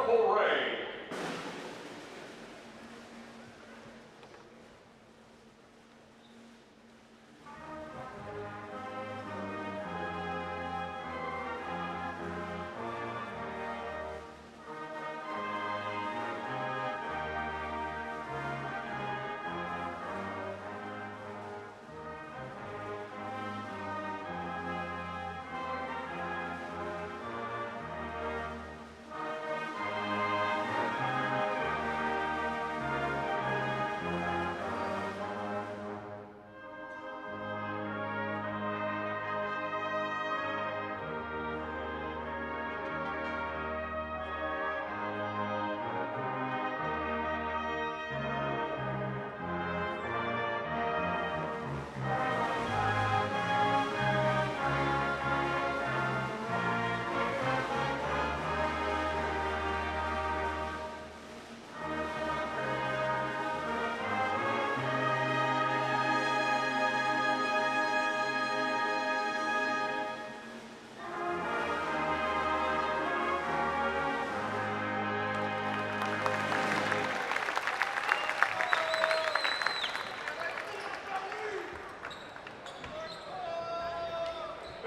Purple Rain.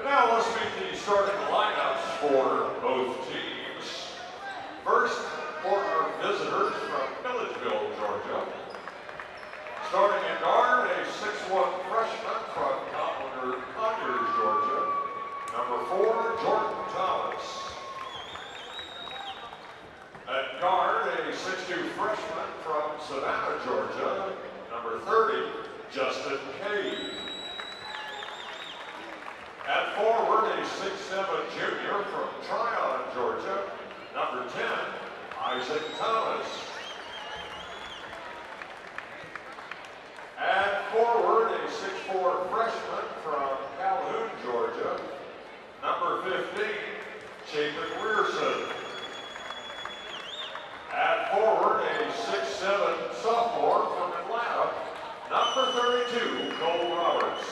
Now let's meet the starting lineups for both teams. First, for our visitors from Milledgeville, Georgia. Starting in guard, a 6'1" freshman from Conyers, Georgia. Number 4, Jordan Thomas. At guard, a 6'2" freshman from Savannah, Georgia. Number 30, Justin Cade. At forward, a 6'7" junior from Tryon, Georgia, number 10, Isaac Thomas. At forward, a 6'4" freshman from Calhoun, Georgia, number 15, Chapin Weirson. At forward, a 6'7" sophomore from Atlanta, number 32, Cole Roberts.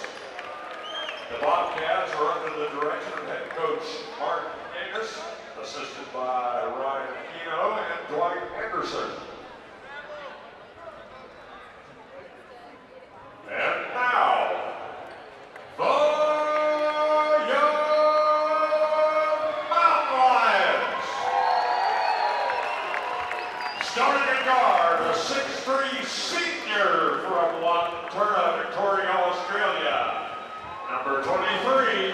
The Bobcats are under the direction of head coach Mark Angus, assisted by Ryan Keno and Dwight Anderson. And now, the Young Mountain Lions. Starting in guard, a 6'3" senior from Wanturna, Victoria, Australia. Number 23,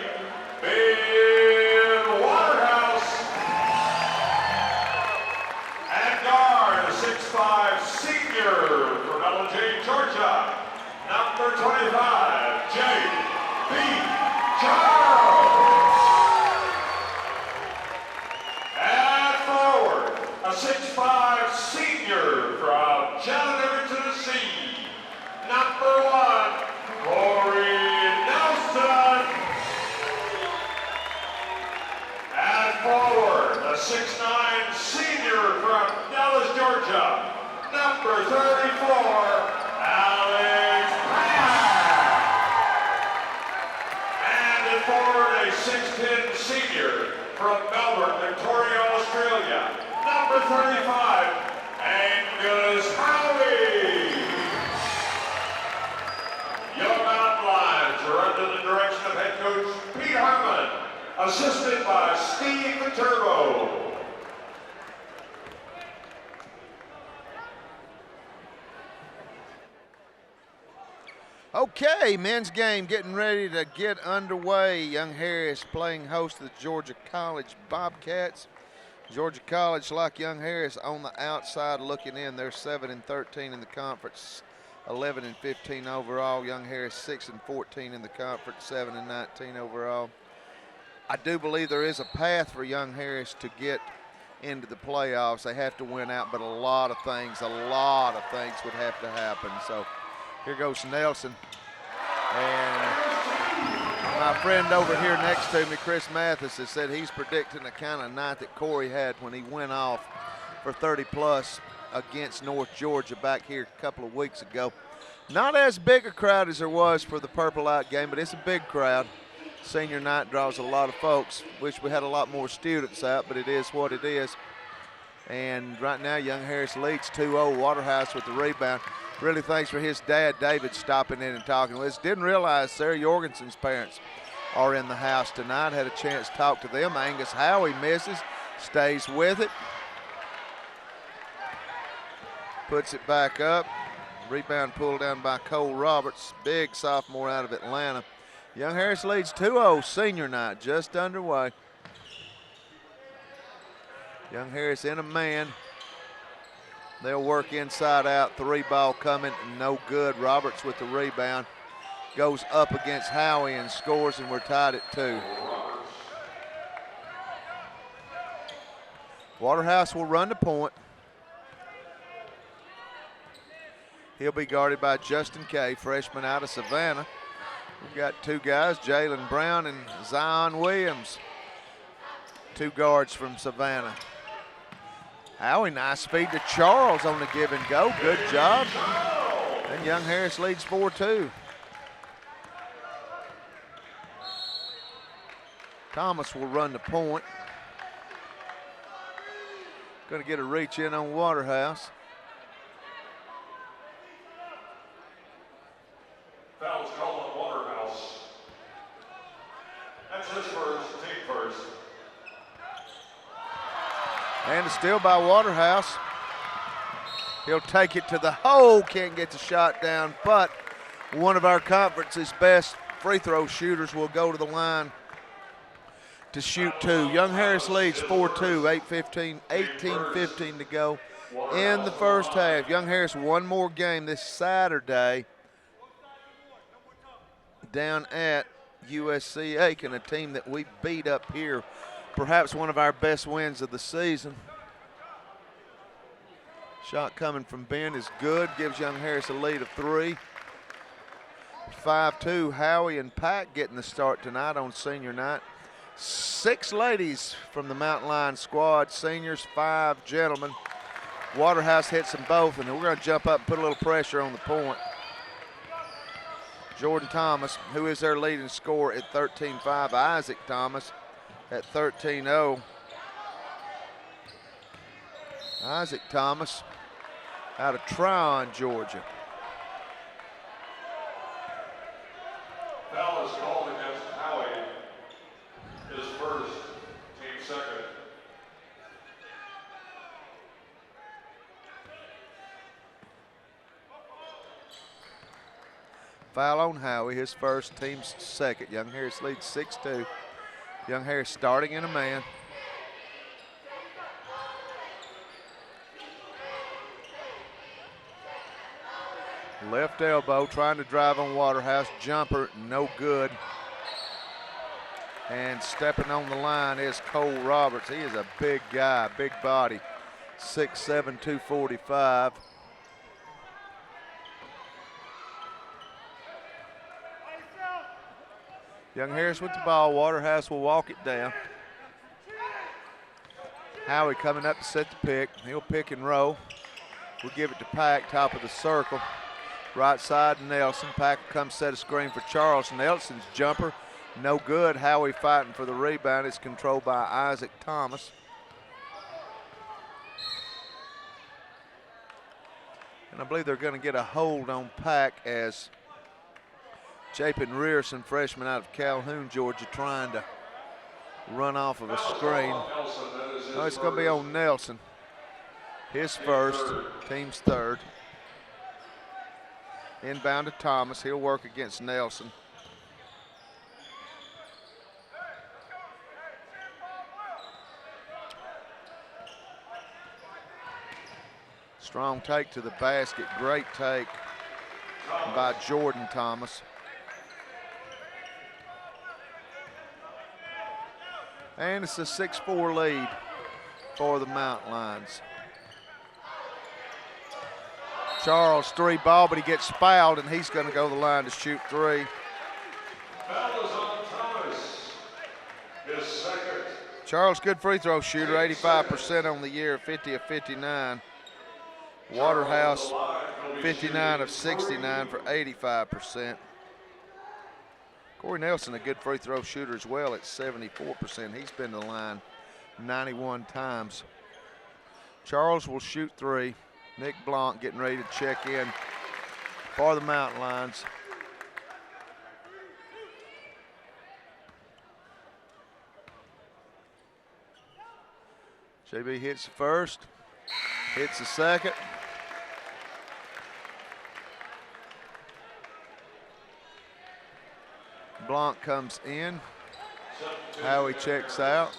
Ben Waterhouse. At guard, a 6'5" senior from LJ, Georgia. Number 25, J.B. Charles. At forward, a 6'5" senior from Chattanooga, Tennessee. Number 1, Corey Nelson. At forward, a 6'9" senior from Dallas, Georgia. Number 34, Alex Pack. And at forward, a 6'10" senior from Melbourne, Victoria, Australia. Number 35, Angus Howie. Young Mountain Lions are under the direction of head coach Pete Harmon, assisted by Steve the Turbo. Okay, men's game getting ready to get underway. Young Harris playing host to the Georgia College Bobcats. Georgia College, like Young Harris, on the outside looking in. They're 7-13 in the conference, 11-15 overall. Young Harris 6-14 in the conference, 7-19 overall. I do believe there is a path for Young Harris to get into the playoffs. They have to win out, but a lot of things would have to happen. So here goes Nelson. And my friend over here next to me, Chris Mathis, has said he's predicting the kind of night that Corey had when he went off for 30-plus against North Georgia back here a couple of weeks ago. Not as big a crowd as there was for the Purple Out game, but it's a big crowd. Senior night draws a lot of folks. Wish we had a lot more students out, but it is what it is. And right now, Young Harris leads 2-0. Waterhouse with the rebound. Really thanks for his dad, David, stopping in and talking with us. Didn't realize Sarah Jorgensen's parents are in the house tonight. Had a chance to talk to them. Angus Howie misses, stays with it. Puts it back up. Rebound pulled down by Cole Roberts, big sophomore out of Atlanta. Young Harris leads 2-0, senior night just underway. Young Harris in a man. They'll work inside out, 3-ball coming, no good. Roberts with the rebound. Goes up against Howie and scores, and we're tied at 2. Waterhouse will run the point. He'll be guarded by Justin Kay, freshman out of Savannah. We've got 2 guys, Jalen Brown and Zion Williams. 2 guards from Savannah. Howie, nice feed to Charles on the give and go. Good job. And Young Harris leads 4-2. Thomas will run the point. Going to get a reach in on Waterhouse. Foul's called on Waterhouse. That's his first, team first. And a steal by Waterhouse. He'll take it to the hole, can't get the shot down, but one of our conference's best free throw shooters will go to the line to shoot 2. Young Harris leads 4-2, 18-15 to go in the first half. Young Harris one more game this Saturday down at USC Aiken, a team that we beat up here. Perhaps one of our best wins of the season. Shot coming from Ben is good, gives Young Harris a lead of 3. 5-2, Howie and Pack getting the start tonight on senior night. 6 ladies from the Mountain Lion squad, seniors, 5 gentlemen. Waterhouse hits them both, and we're going to jump up and put a little pressure on the point. Jordan Thomas, who is their leading scorer at 13-5. Isaac Thomas at 13-0. Isaac Thomas out of Tryon, Georgia. Foul is called against Howie. His first, team second. Foul on Howie, his first, team's second. Young Harris leads 6-2. Young Harris starting in a man. Left elbow, trying to drive on Waterhouse. Jumper, no good. And stepping on the line is Cole Roberts. He is a big guy, big body. 6'7", 245. Young Harris with the ball. Waterhouse will walk it down. Howie coming up to set the pick. He'll pick and roll. We'll give it to Pack, top of the circle. Right side, Nelson. Pack comes set a screen for Charles. Nelson's jumper, no good. Howie fighting for the rebound. It's controlled by Isaac Thomas. And I believe they're going to get a hold on Pack as Chapin Rearson, freshman out of Calhoun, Georgia, trying to run off of a screen. No, it's going to be on Nelson. His first, team's third. Inbound to Thomas. He'll work against Nelson. Strong take to the basket. Great take by Jordan Thomas. And it's a 6-4 lead for the Mountain Lions. Charles, 3-ball, but he gets fouled, and he's going to go to the line to shoot 3. Foul is on Thomas. His second. Charles, good free throw shooter, 85% on the year, 50 of 59. Waterhouse, 59 of 69 for 85%. Corey Nelson, a good free throw shooter as well at 74%. He's been to the line 91 times. Charles will shoot 3. Nick Blanc getting ready to check in for the Mountain Lions. JB hits the first, hits the second. Blanc comes in. Howie checks out.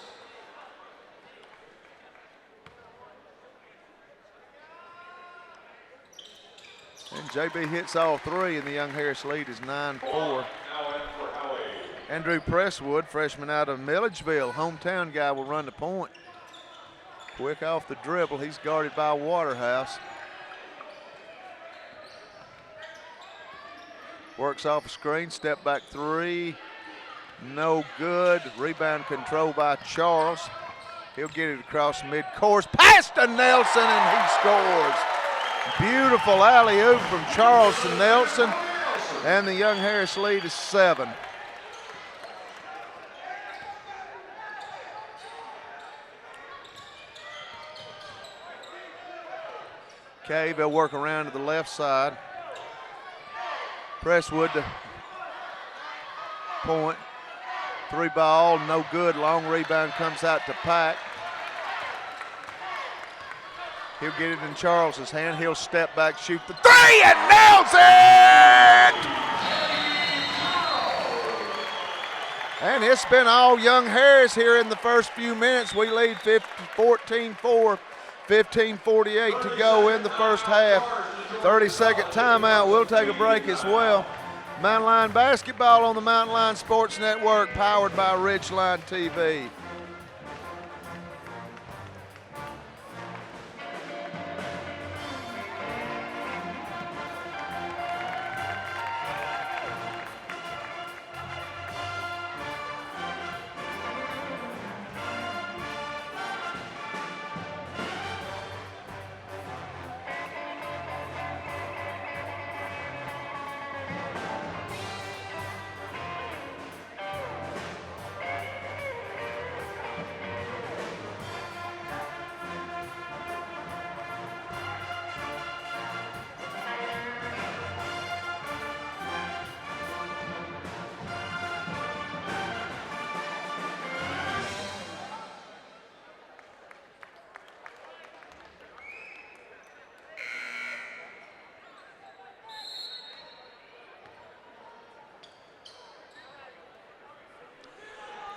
And JB hits all 3, and the Young Harris lead is 9-4. Andrew Presswood, freshman out of Milledgeville, hometown guy, will run the point. Quick off the dribble. He's guarded by Waterhouse. Works off a screen, step back 3. No good. Rebound control by Charles. He'll get it across mid-course. Pass to Nelson, and he scores. Beautiful alley-oop from Charles to Nelson, and the Young Harris lead is 7. Cave will work around to the left side. Presswood to point. 3 ball, no good. Long rebound comes out to Pack. He'll get it in Charles's hand. He'll step back, shoot the 3, and nails it! And it's been all Young Harris here in the first few minutes. We lead 14-4, 15:48 to go in the first half. 30-second timeout. We'll take a break as well. Mountain Lion basketball on the Mountain Lion Sports Network, powered by Ridgeline TV.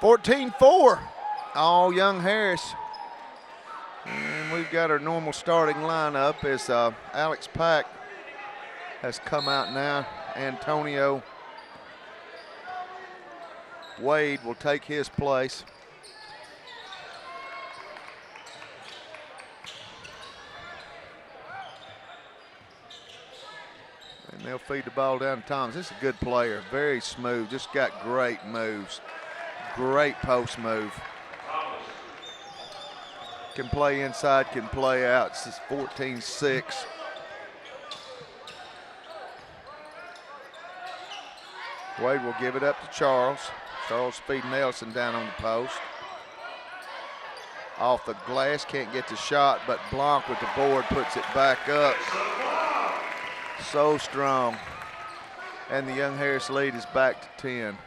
(14-4), all Young Harris. And we've got our normal starting lineup as Alex Pack has come out now. Antonio Wade will take his place. And they'll feed the ball down to Thomas. This is a good player, very smooth, just got great moves. Great post move. Can play inside, can play out. It's 14-6. Wade will give it up to Charles. Charles feed Nelson down on the post. Off the glass, can't get the shot, but Blanc with the board puts it back up. So strong. And the Young Harris lead is back to 10.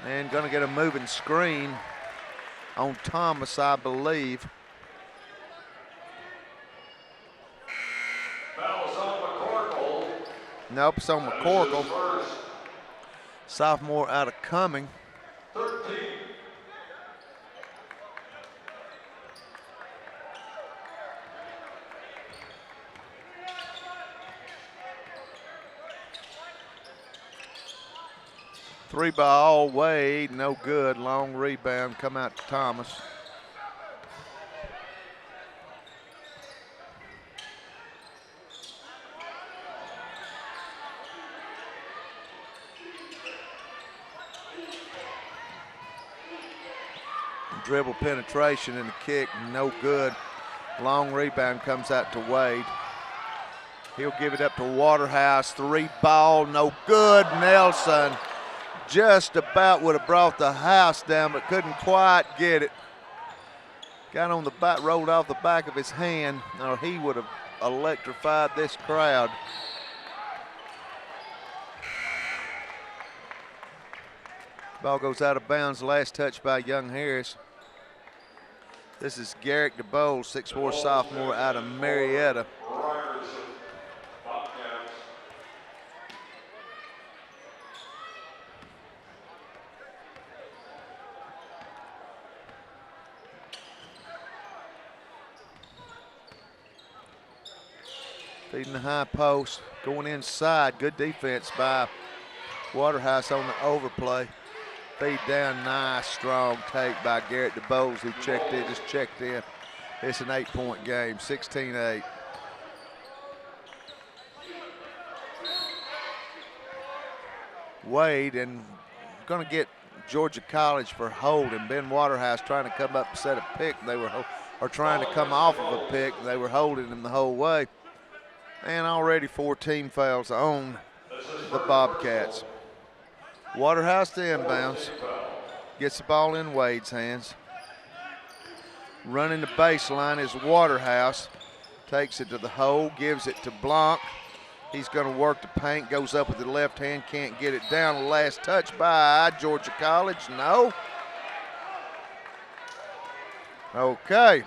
And gonna get a moving screen on Thomas, I believe. That was on McCorkle. Nope, it's on McCorkle. Sophomore out of Cumming. 13. Three ball, Wade, no good. Long rebound, come out to Thomas. Dribble penetration and a kick, no good. Long rebound comes out to Wade. He'll give it up to Waterhouse. 3 ball, no good. Nelson just about would have brought the house down, but couldn't quite get it. got on the back, rolled off the back of his hand, or he would have electrified this crowd. Ball goes out of bounds. Last touch by Young Harris. This is Garrick DeBoles, 6'4" sophomore out of Marietta. Feeding the high post, going inside. Good defense by Waterhouse on the overplay. Feed down, nice strong take by Garrett DeBoles, who just checked in. It's an 8-point game, 16-8. Wade, and going to get Georgia College for holding. Ben Waterhouse trying to come up and set a pick. They were trying to come off of a pick. They were holding him the whole way. And already 4 team fouls on the Bobcats. Waterhouse to inbounds. Gets the ball in Wade's hands. Running the baseline is Waterhouse. Takes it to the hole, gives it to Blanc. He's going to work the paint, goes up with the left hand, can't get it down. Last touch by Georgia College, no. Okay.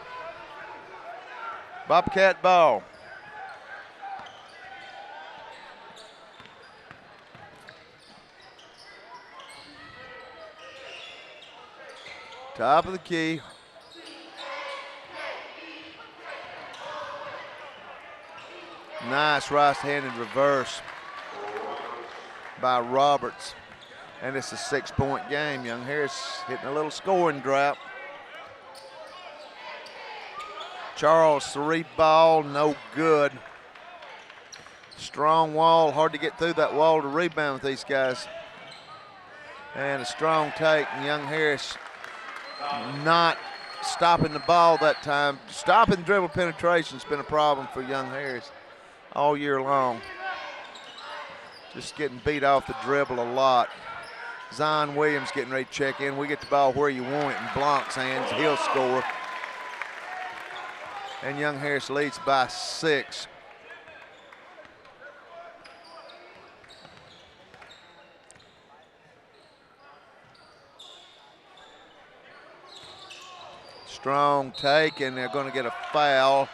Bobcat ball. Top of the key. Nice right-handed reverse by Roberts. And it's a 6-point game. Young Harris hitting a little scoring drought. Charles, 3 ball, no good. Strong wall, hard to get through that wall to rebound with these guys. And a strong take, and Young Harris not stopping the ball that time. Stopping dribble penetration's been a problem for Young Harris all year long. Just getting beat off the dribble a lot. Zion Williams getting ready to check in. We get the ball where you want it in Blanc's hands. He'll score. And Young Harris leads by 6. Strong take, and they're going to get a foul.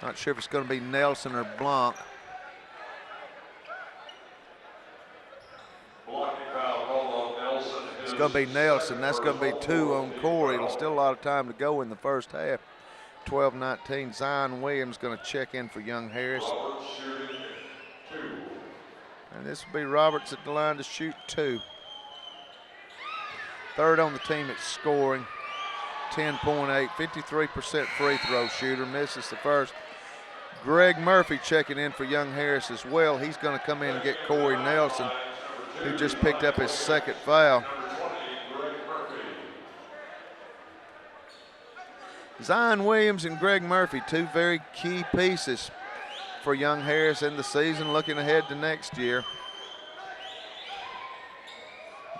Not sure if it's going to be Nelson or Blanc. It's going to be Nelson. That's going to be 2 on Corey. There's still a lot of time to go in the first half. 12-19. Zion Williams going to check in for Young Harris. And this will be Roberts at the line to shoot 2. Third on the team at scoring. 10.8, 53% free throw shooter. Misses the first. Greg Murphy checking in for Young Harris as well. He's going to come in and get Corey Nelson, who just picked up his 2nd foul. Zion Williams and Greg Murphy, 2 very key pieces for Young Harris in the season, looking ahead to next year.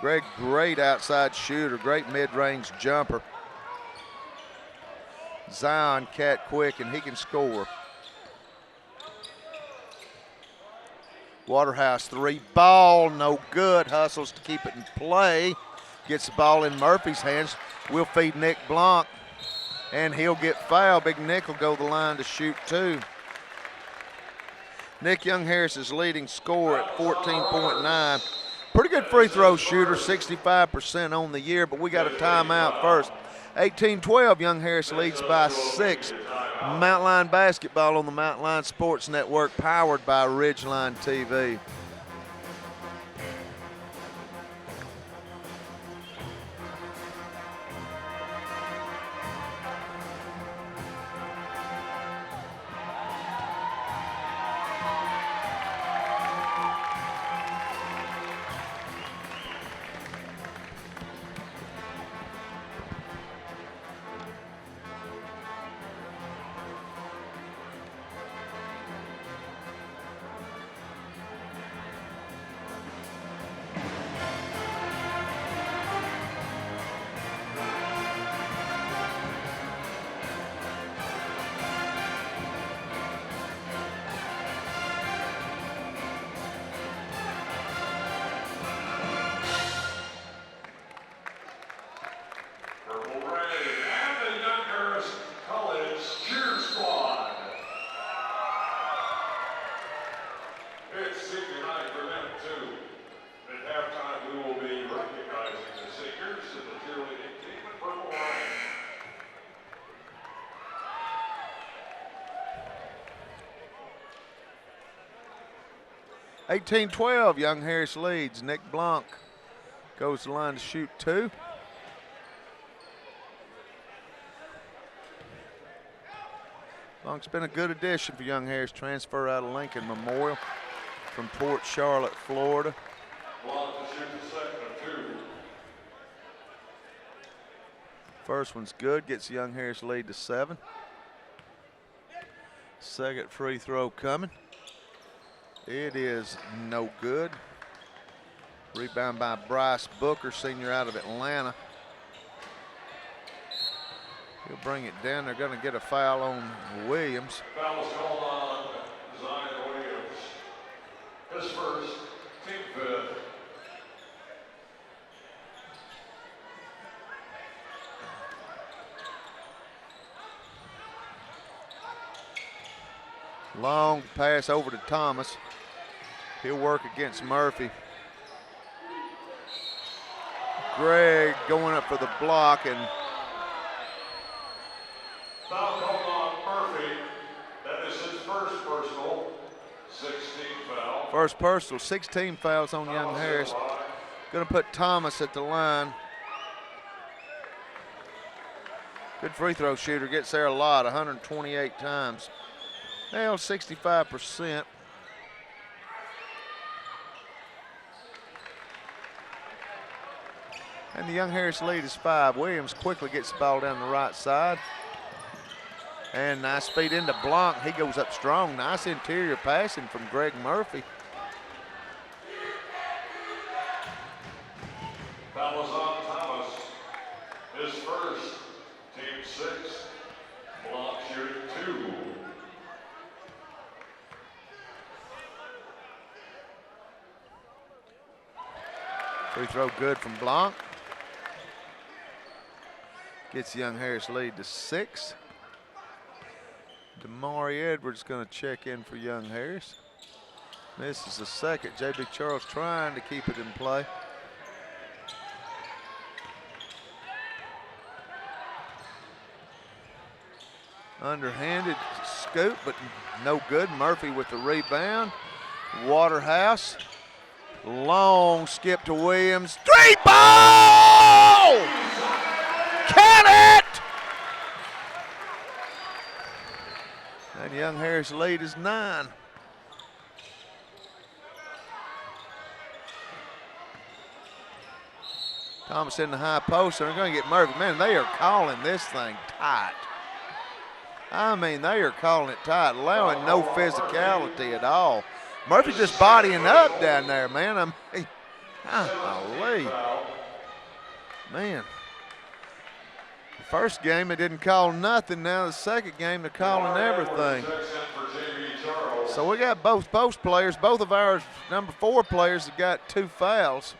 Greg, great outside shooter, great mid-range jumper. Zion, cat quick, and he can score. Waterhouse, 3 ball, no good. Hustles to keep it in play. Gets the ball in Murphy's hands. We'll feed Nick Blanc, and he'll get fouled. Big Nick will go to the line to shoot 2. Nick Young Harris's leading scorer at 14.9. Pretty good free throw shooter, 65% on the year, but we got a timeout first. 18-12, Young Harris leads by 6. Mountain Line basketball on the Mountain Line Sports Network, powered by Ridgeline TV. 18-12, Young Harris leads. Nick Blanc goes to the line to shoot 2. Blanc's been a good addition for Young Harris. Transfer out of Lincoln Memorial from Port Charlotte, Florida. Blanc to shoot the second of 2. First one's good, gets Young Harris lead to 7. Second free throw coming. It is no good. Rebound by Bryce Booker, senior out of Atlanta. He'll bring it down. They're going to get a foul on Williams. Foul is called on Zion Williams. His first, team 5th. Long pass over to Thomas. He'll work against Murphy. Gregg going up for the block, and Foul called on Murphy. That is his first personal. 16 foul. first personal, 16 fouls on Young Harris. Going to put Thomas at the line. Good free throw shooter, gets there a lot, 128 times. Nailed 65%. And the Young Harris lead is 5. Williams quickly gets the ball down the right side. And nice feed into Blanc. He goes up strong. Nice interior passing from Greg Murphy. Foul is on Thomas. His first, team 6. Blanc shooting 2. Free throw good from Blanc. Gets Young Harris lead to 6. Damari Edwards going to check in for Young Harris. This is the second. J.B. Charles trying to keep it in play. Underhanded scoop, but no good. Murphy with the rebound. Waterhouse. Long skip to Williams. 3-ball! Count it! And Young Harris lead is 9. Thomas in the high post, and they're going to get Murphy. Man, they are calling this thing tight. I mean, they are calling it tight, allowing no physicality at all. Murphy just bodying up down there, man. I mean, golly. Man. The first game, they didn't call nothing. Now the second game, they're calling everything. So we got both post players. Both of our number 4 players have got 2 fouls.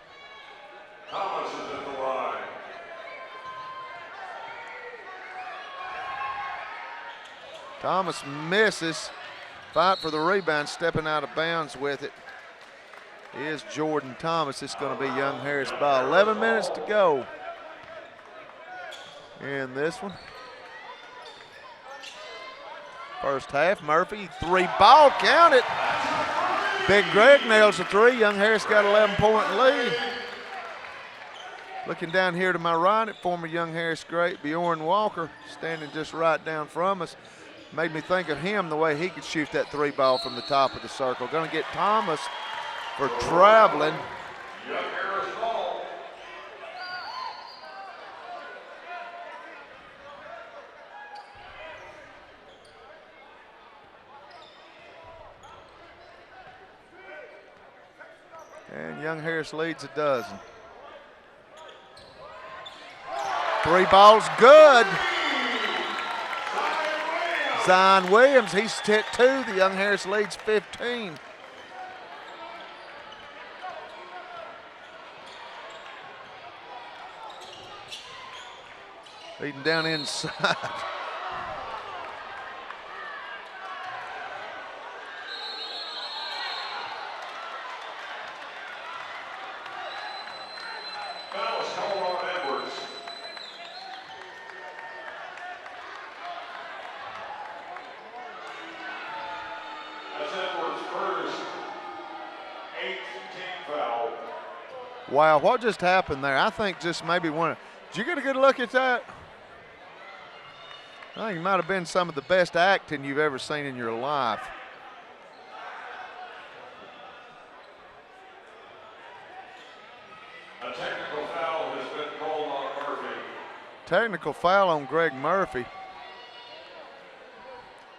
Thomas is at the line. Thomas misses. Fight for the rebound, stepping out of bounds with it is Jordan Thomas. It's going to be Young Harris ball. 11 minutes to go in this one. First half, Murphy, 3-ball, count it. Big Greg nails the 3. Young Harris got 11-point lead. Looking down here to my right at former Young Harris great Bjorn Walker, standing just right down from us. Made me think of him, the way he could shoot that 3-ball from the top of the circle. Going to get Thomas for traveling. Young Harris ball. And Young Harris leads a dozen. 3-ball's good. Zion Williams, he's hit 2. The Young Harris leads 15. Leading down inside. Foul is called on Edwards. That's Edwards' first, Wow, what just happened there? I think just maybe one. Did you get a good look at that? I think it might have been some of the best acting you've ever seen in your life. A technical foul has been called on Murphy. Technical foul on Greg Murphy.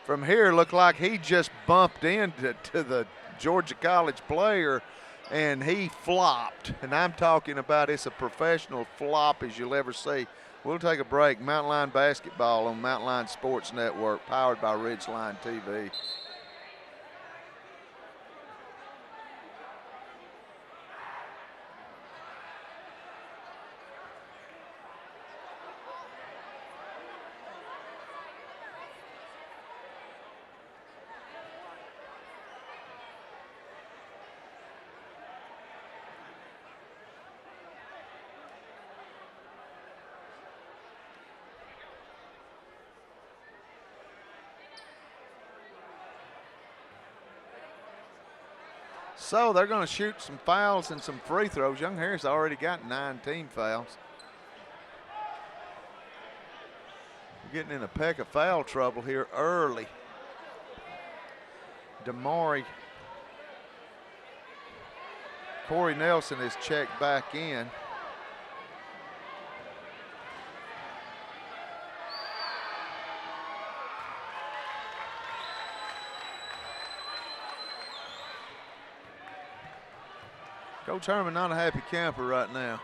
From here, looked like he just bumped into the Georgia College player, and he flopped. And I'm talking about it's a professional flop as you'll ever see. We'll take a break. Mountain Line Basketball on Mountain Line Sports Network, powered by Ridgeline TV. So they're going to shoot some fouls and some free throws. Young Harris already got 19 fouls. We're getting in a peck of foul trouble here early. Damari. Corey Nelson is checked back in. Coach Herman not a happy camper right now.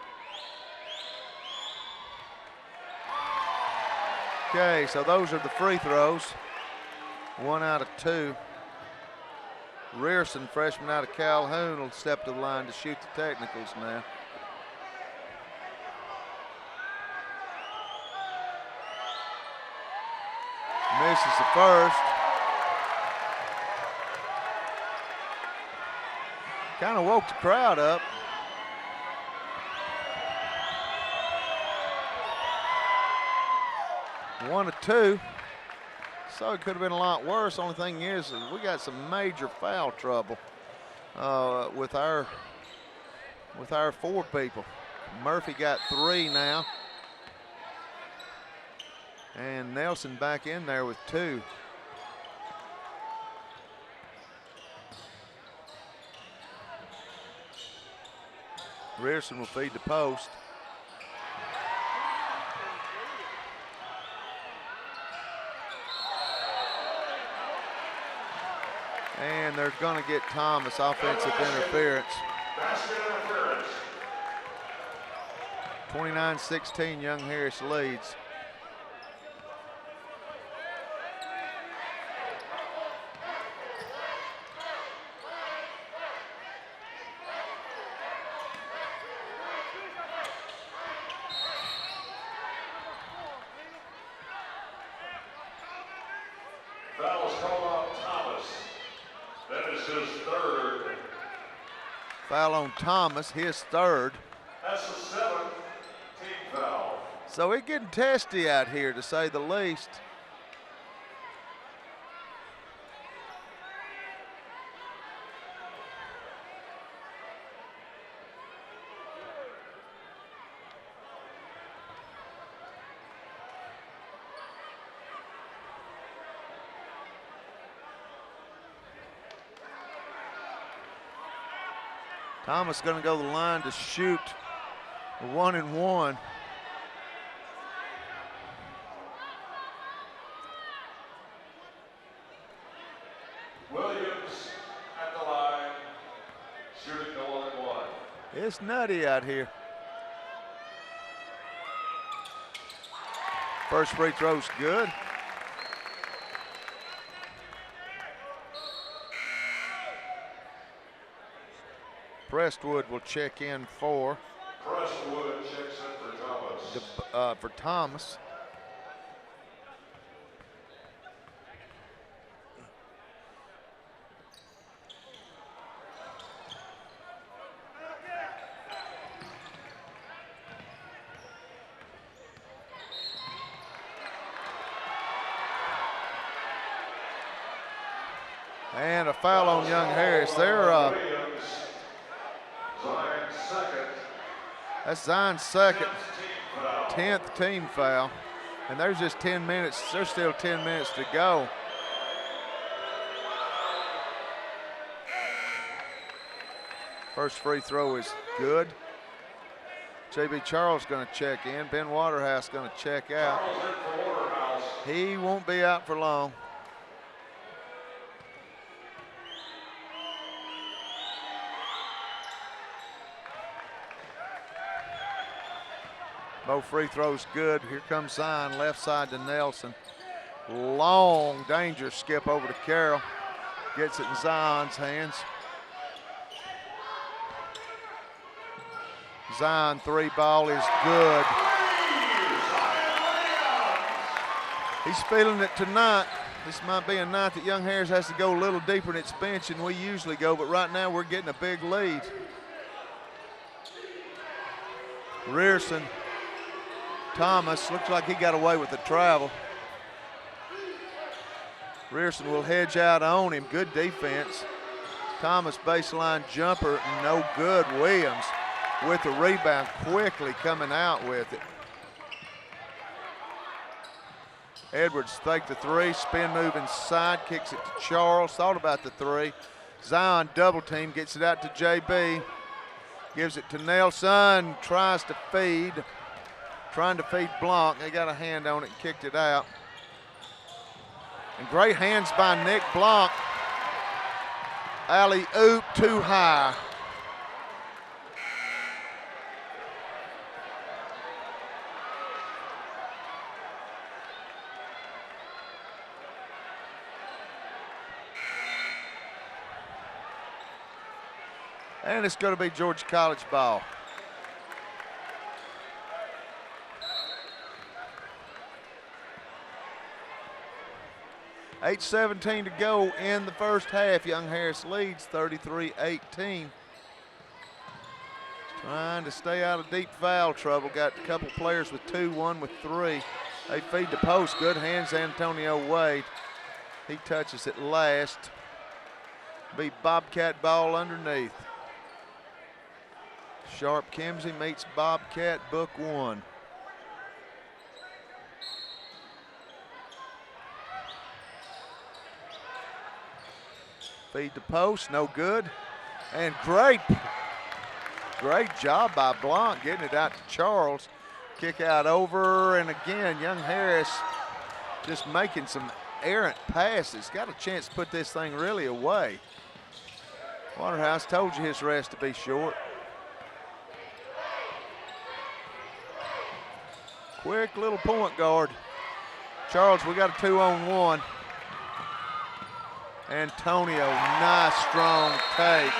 Okay, so those are the free throws. 1 out of 2. Rearson, freshman out of Calhoun, will step to the line to shoot the technicals now. Misses the first. Kind of woke the crowd up. One of 2. So it could have been a lot worse. Only thing is we got some major foul trouble with our 4 people. Murphy got 3 now. And Nelson back in there with 2. Rearson will feed the post. And they're going to get Thomas offensive interference. Basket interference. 29-16, Young Harris leads. Foul is called on Thomas. That is his 3rd. Foul on Thomas, his 3rd. That's the 7th team foul. So it's getting testy out here, to say the least. Thomas going to go to the line to shoot a 1-and-1. Williams at the line, shooting the 1-and-1. It's nutty out here. First free throw's good. Prestwood will check in for Prestwood checks in for Thomas. For Thomas. foul on young Harris. They're Zion's second. That's Zion's second, 10th 10th team foul. team foul. And there's just 10 minutes, there's still 10 minutes to go. First free throw is good. J.B. Charles going to check in. Ben Waterhouse going to check out. Charles in for Waterhouse. He won't be out for long. Both free throws good. Here comes Zion, left side to Nelson. Long, dangerous skip over to Carroll. Gets it in Zion's hands. Zion three ball is good. He's feeling it tonight. This might be a night that Young Harris has to go a little deeper in its bench than we usually go, but right now we're getting a big lead. Rearson, Thomas, looks like he got away with the travel. Rearson will hedge out on him. Good defense. Thomas baseline jumper, no good. Williams with the rebound, quickly coming out with it. Edwards faked the three, spin move inside, kicks it to Charles, thought about the three. Zion double team, gets it out to JB. Gives it to Nelson, trying to feed Blanc. They got a hand on it, kicked it out. And great hands by Nick Blanc. Alley-oop too high. And it's going to be Georgia College ball. $8:17 to go in the first half. Young Harris leads 33-18. Trying to stay out of deep foul trouble. Got a couple players with two, one with three. They feed the post. Good hands, Antonio Wade. He touches it last. Be Bobcat ball underneath. Sharp Kimsey meets Bobcat, book one. Feed the post, no good. And great job by Blanc getting it out to Charles. Kick out over, and again, Young Harris just making some errant passes. Got a chance to put this thing really away. Waterhouse told you his rest to be short. Quick little point guard. Charles, we got a 2-on-1. Antonio, nice strong take.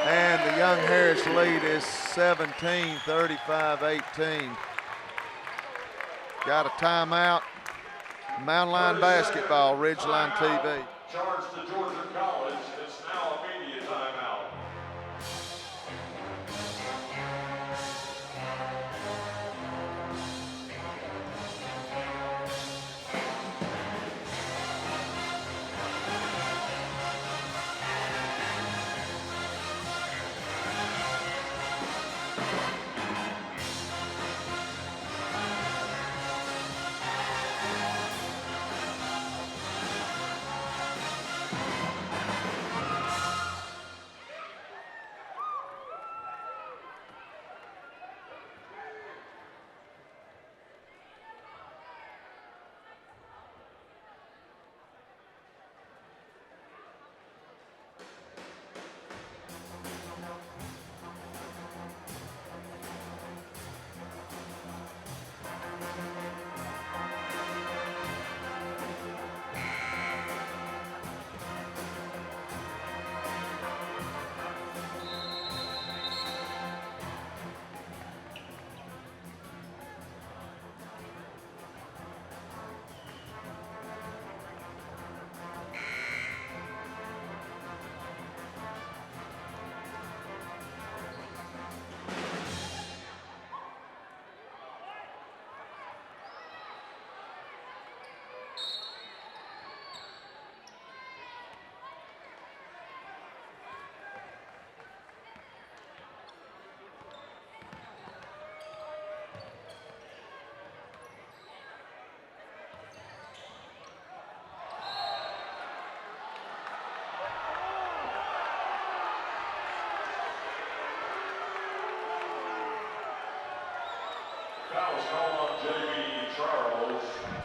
And the Young Harris lead is 17, 35-18. Got a timeout. Mountain Line Basketball, Ridgeline TV. Charge to Georgia College. It's now a media timeout.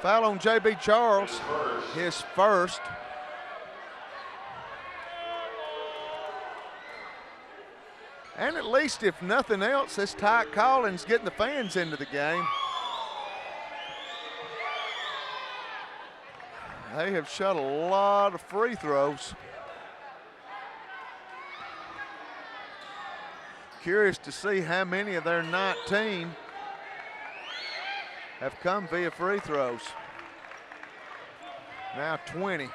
Foul on J.B. Charles, his first. And at least, if nothing else, this Ty Collins getting the fans into the game. They have shot a lot of free throws. Curious to see how many of their 19 have come via free throws. Now 20.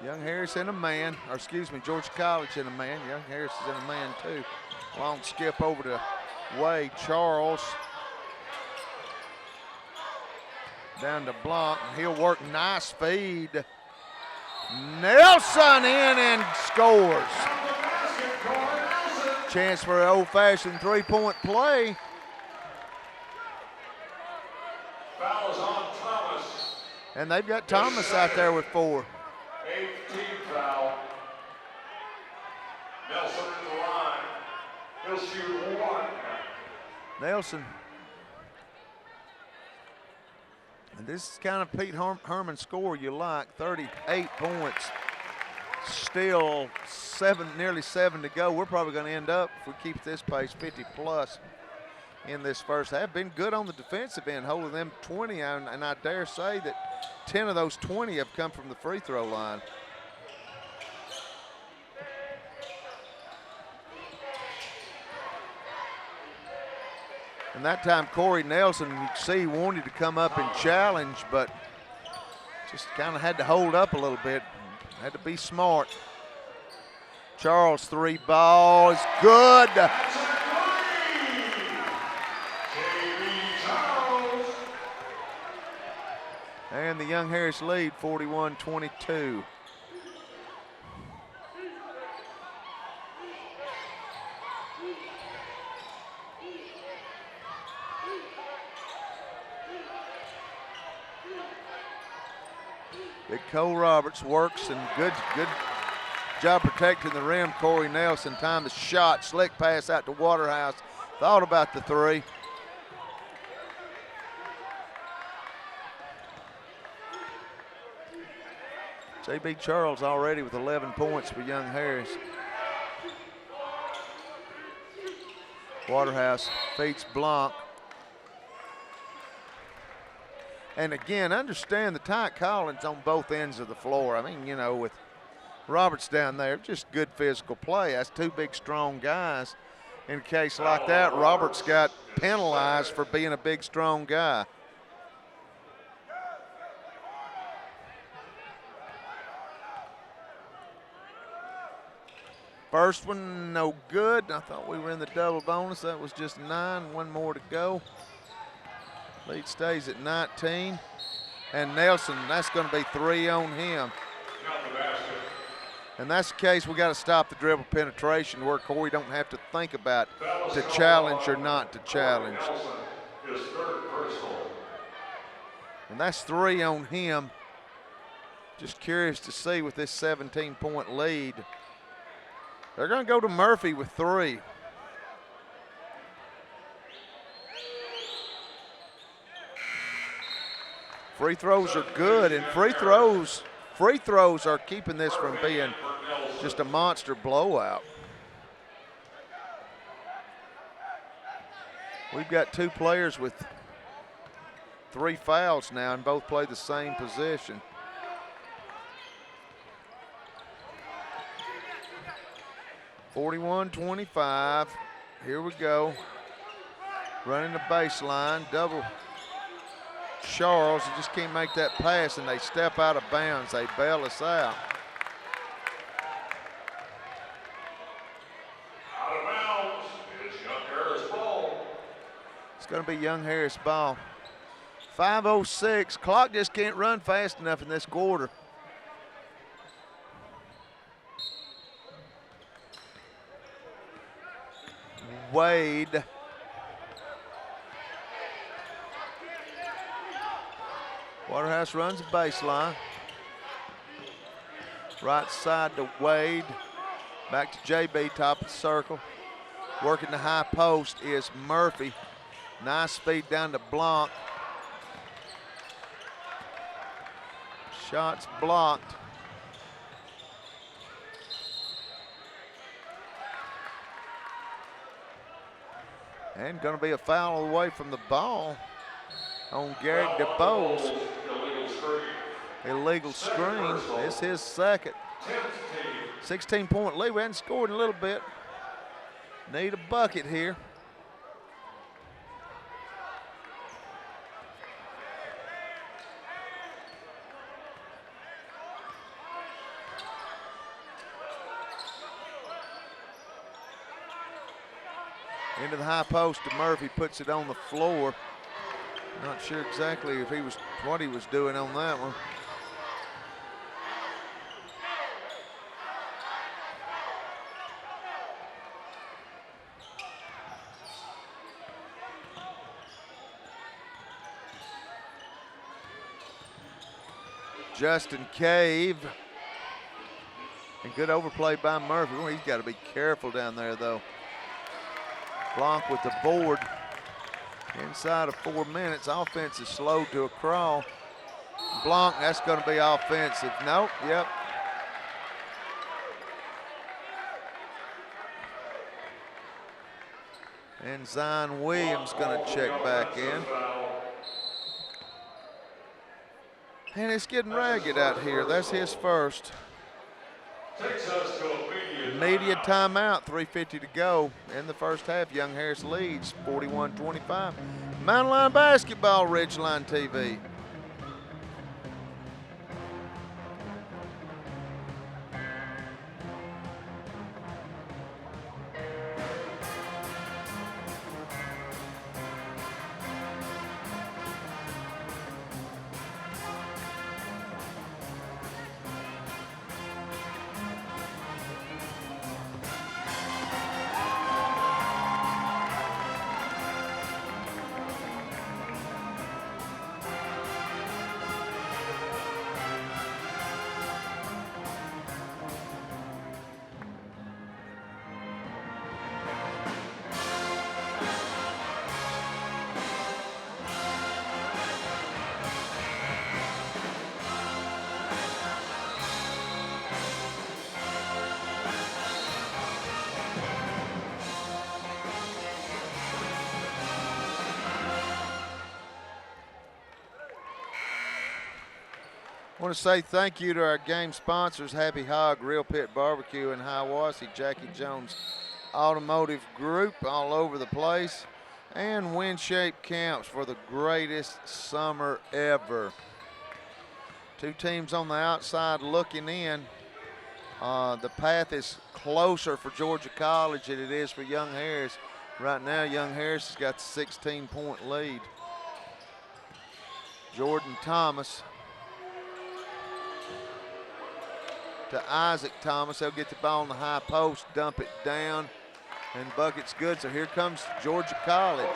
Young Harris in a man, or excuse me, Georgia College in a man. Young Harris is in a man too. Long skip over to Wade. Charles down to Blanc. He'll work, nice feed. Nelson in and scores. Chance for an old-fashioned three-point play. Foul is on Thomas. And they've got Thomas out there with 4. 8th team foul. Nelson in the line. He'll shoot 1. Nelson. And this is kind of Pete Herman score you like. 38 points. Still nearly 7 to go. We're probably going to end up, if we keep this pace, 50 plus in this first half. Been good on the defensive end, holding them 20, and I dare say that 10 of those 20 have come from the free throw line. And that time Corey Nelson, you can see, wanted to come up and challenge, but just kind of had to hold up a little bit. Had to be smart. Charles 3 ball is good. And the Young Harris lead, 41-22. Big Cole Roberts works, and good job protecting the rim. Corey Nelson, time the shot, slick pass out to Waterhouse. Thought about the 3. J.B. Charles already with 11 points for Young Harris. Waterhouse feeds Blanc. And again, understand the Ty Collins on both ends of the floor. I mean, you know, with Roberts down there, just good physical play. That's 2 big, strong guys. In a case like that, Roberts got penalized for being a big, strong guy. First one, no good. I thought we were in the double bonus. That was just 9, 1 more to go. Lead stays at 19. And Nelson, that's going to be 3 on him. And that's the case, we got to stop the dribble penetration where Corey don't have to think about to challenge or not to challenge. And that's 3 on him. Just curious to see with this 17-point lead. They're going to go to Murphy with 3. Free throws are good, and free throws are keeping this from being just a monster blowout. We've got 2 players with 3 fouls now, and both play the same position. (41-25). Here we go. Running the baseline, double Charles. He just can't make that pass, and they step out of bounds. They bail us out. Out of bounds. It's Young Harris ball. It's going to be Young Harris ball. 5:06. Clock just can't run fast enough in this quarter. Wade. Waterhouse runs the baseline. Right side to Wade. Back to JB, top of the circle. Working the high post is Murphy. Nice speed down to Blanc. Shots blocked. And going to be a foul away from the ball on Garrett DeBose. Illegal screen. It's his second. 16-point lead. We hadn't scored in a little bit. Need a bucket here. Into the high post to Murphy, puts it on the floor. Not sure exactly if what he was doing on that one. Justin Cave. And good overplay by Murphy. Well, he's got to be careful down there, though. Blanc with the board. Inside of 4 minutes, offense is slowed to a crawl. Blanc, that's going to be offensive. Nope, yep. And Zion Williams going to check back in. And it's getting ragged out here. That's his first. Takes us to a Media timeout, 3:50 to go in the first half. Young Harris leads 41-25. Mountain Line Basketball, Ridgeline TV. I want to say thank you to our game sponsors, Happy Hog, Real Pit Barbecue in Hiawassee, Jackie Jones Automotive Group all over the place, and Windshape Camps for the greatest summer ever. Two teams on the outside looking in. The path is closer for Georgia College than it is for Young Harris. Right now, Young Harris has got the 16-point lead. Jordan Thomas to Isaac Thomas. They'll get the ball on the high post, dump it down, and bucket's good. So here comes Georgia College.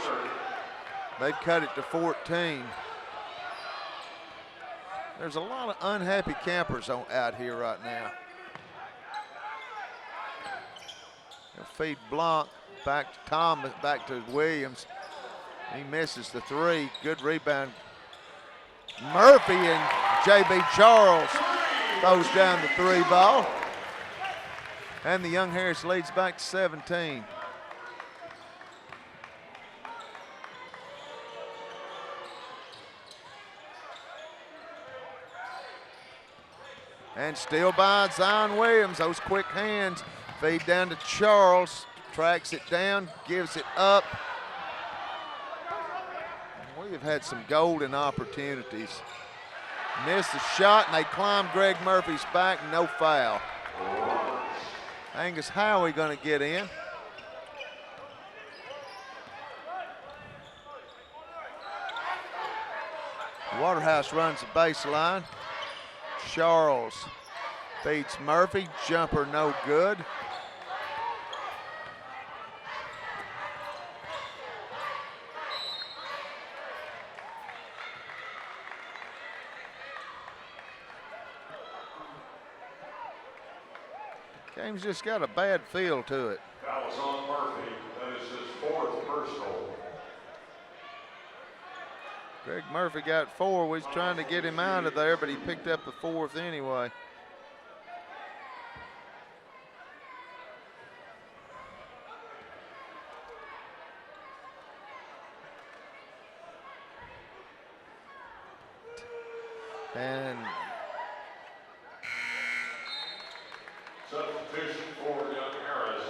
They've cut it to 14. There's a lot of unhappy campers out here right now. They'll feed Blanc back to Thomas, back to Williams. He misses the three. Good rebound. Murphy and J.B. Charles throws down the three ball. And the Young Harris leads back to 17. And still by Zion Williams. Those quick hands feed down to Charles. Tracks it down, gives it up. We've had some golden opportunities. Missed the shot, and they climb Greg Murphy's back, no foul. Angus Howey going to get in. Waterhouse runs the baseline. Charles feeds Murphy, jumper no good. Game's just got a bad feel to it. That was on Murphy. first goal. Greg Murphy got 4. We was trying to get him out of there, but he picked up the 4th anyway. And substitution for Young Harris.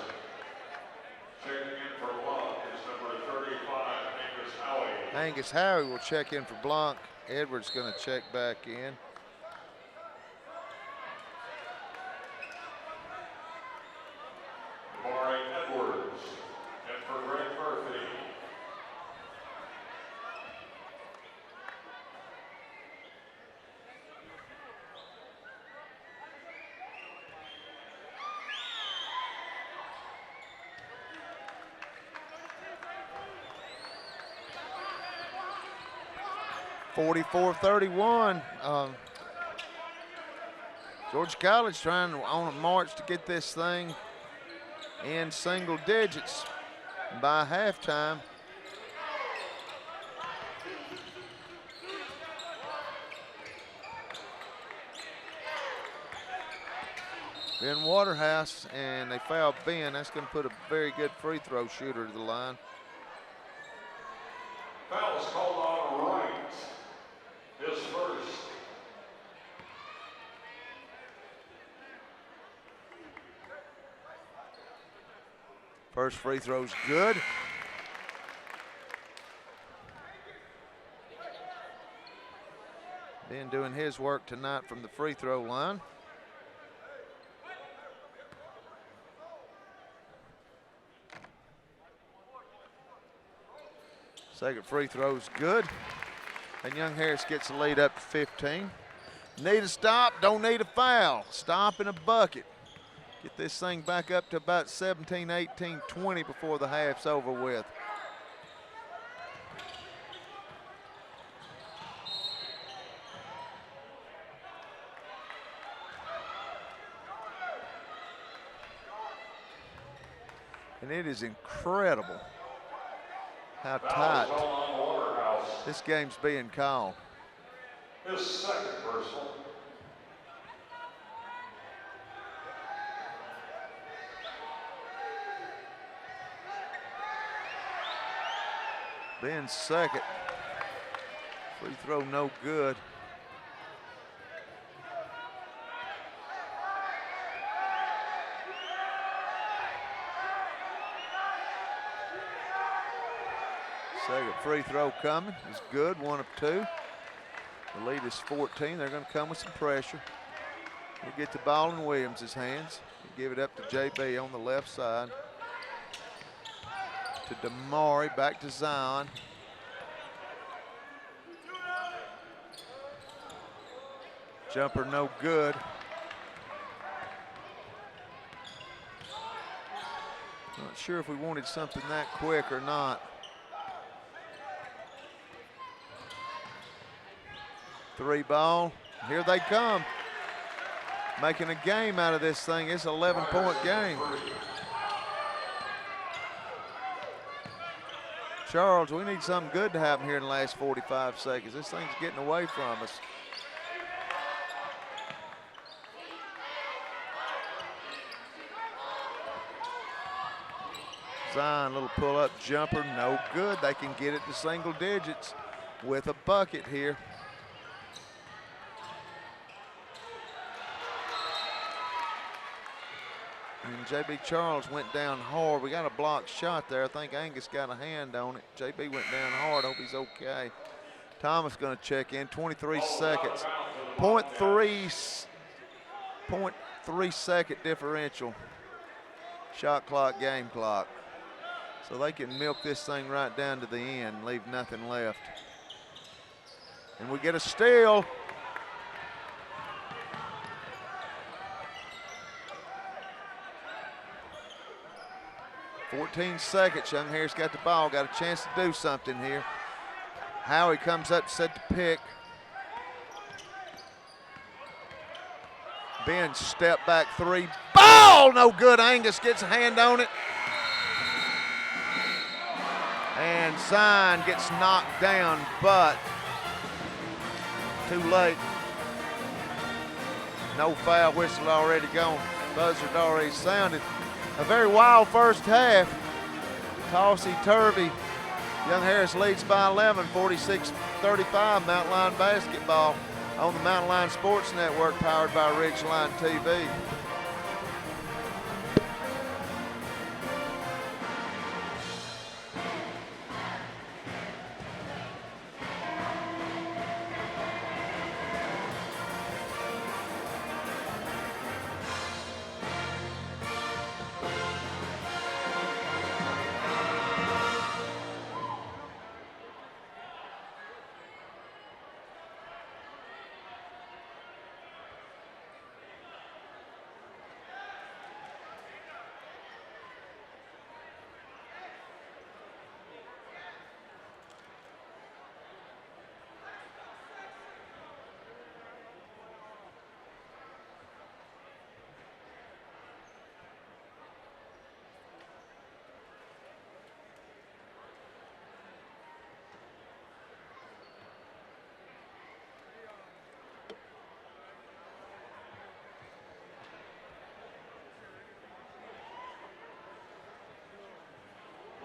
Checking in for Blanc is number 35, Angus Howie. Angus Howie will check in for Blanc. Edwards going to check back in. Amari Edwards and for Greg Murphy. .44-31. Georgia College trying on a march to get this thing in single digits by halftime. Ben Waterhouse, and they fouled Ben. That's going to put a very good free throw shooter to the line. Foul is called on Wright. His first. First free throw's good. Ben doing his work tonight from the free throw line. Second free throw's good. And Young Harris gets the lead up to 15. Need a stop, don't need a foul. Stop and a bucket. Get this thing back up to about 17, 18, 20 before the half's over with. And it is incredible how tight this game's being called. His second personal. Ben's second. Free throw no good. Second free throw coming is good, 1 of 2. The lead is 14. They're going to come with some pressure. We'll get the ball in Williams' hands. We'll give it up to JB on the left side. To Damari, back to Zion. Jumper no good. Not sure if we wanted something that quick or not. 3 ball, here they come. Making a game out of this thing. It's an 11-point game. Charles, we need something good to happen here in the last 45 seconds. This thing's getting away from us. Zion, little pull-up jumper, no good. They can get it to single digits with a bucket here. And JB Charles went down hard. We got a blocked shot there. I think Angus got a hand on it. JB went down hard. Hope he's okay. Thomas going to check in. 23 seconds. 0.3 second differential. Shot clock, game clock. So they can milk this thing right down to the end, leave nothing left. And we get a steal. .14 seconds. Young Harris got the ball, got a chance to do something here. Howie comes up to set the pick. Ben step back 3. Ball no good. Angus gets a hand on it. And Sign gets knocked down, but too late. No foul whistle already gone. Buzzer already sounded. A very wild first half. Tossy-turvy. Young Harris leads by 11, 46-35, Mountain Line basketball on the Mountain Line Sports Network, powered by Ridgeline TV.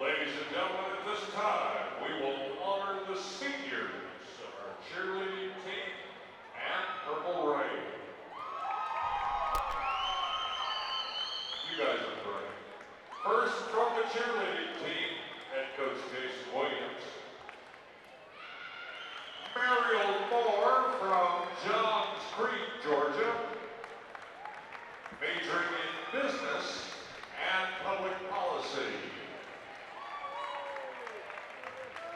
Ladies and gentlemen, at this time, we will honor the seniors of our cheerleading team and Purple Rain. You guys are great. First, from the cheerleading team, head coach Jason Williams. Mariel Moore from Johns Creek, Georgia, majoring in business and public policy.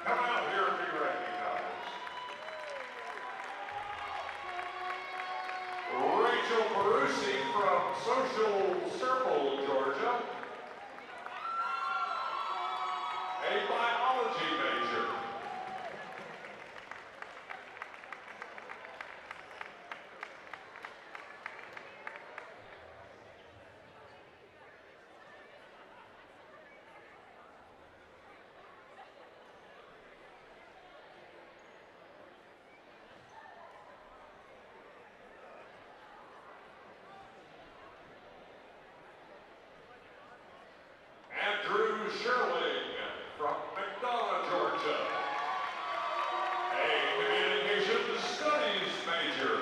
Come out here and be recognized. Rachel Marusi from Social Circle, Georgia, a biology major. Andrew Sherling from McDonough, Georgia, a communications studies major.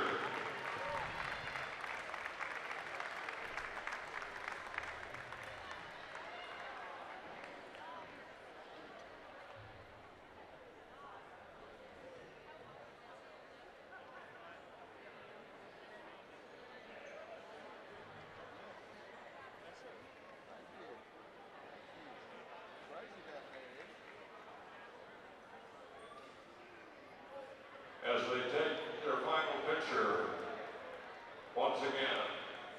As they take their final picture, once again,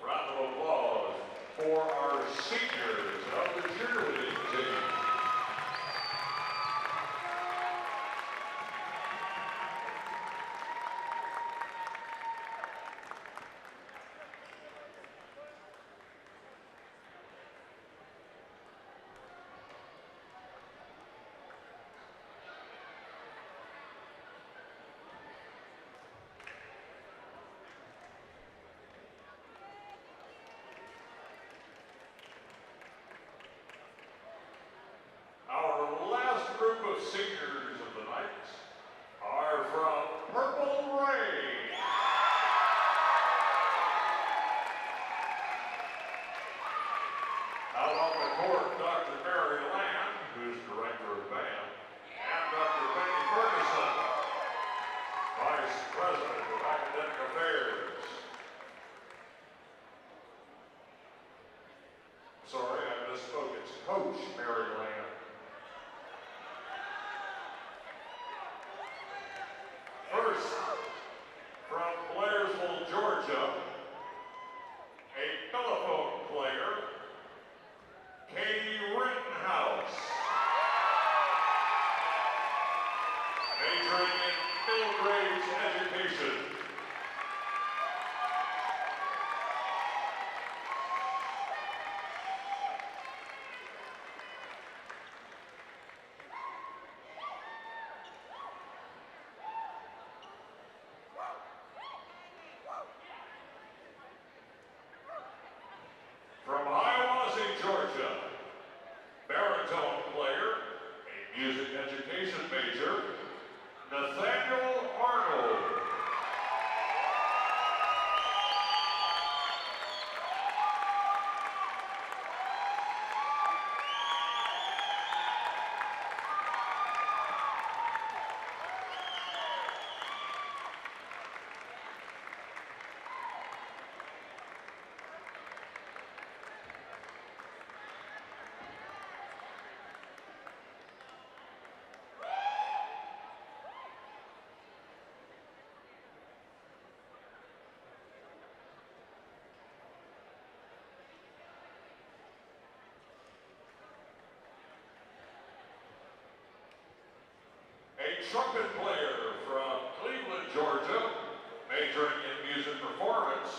round of applause for our seniors of the cheerleading team. Our last group of seniors of the night are from Purple Rain. Out on the court, Dr. Mary Land, who's director of band, and Dr. Benny Ferguson, vice president of academic affairs. Sorry, I misspoke. It's Coach Mary Land. First, from Blairsville, Georgia, a telephone player, Katie Rittenhouse, majoring in middle grades education. education major, Nathaniel Arnold. A trumpet player from Cleveland, Georgia, majoring in music performance,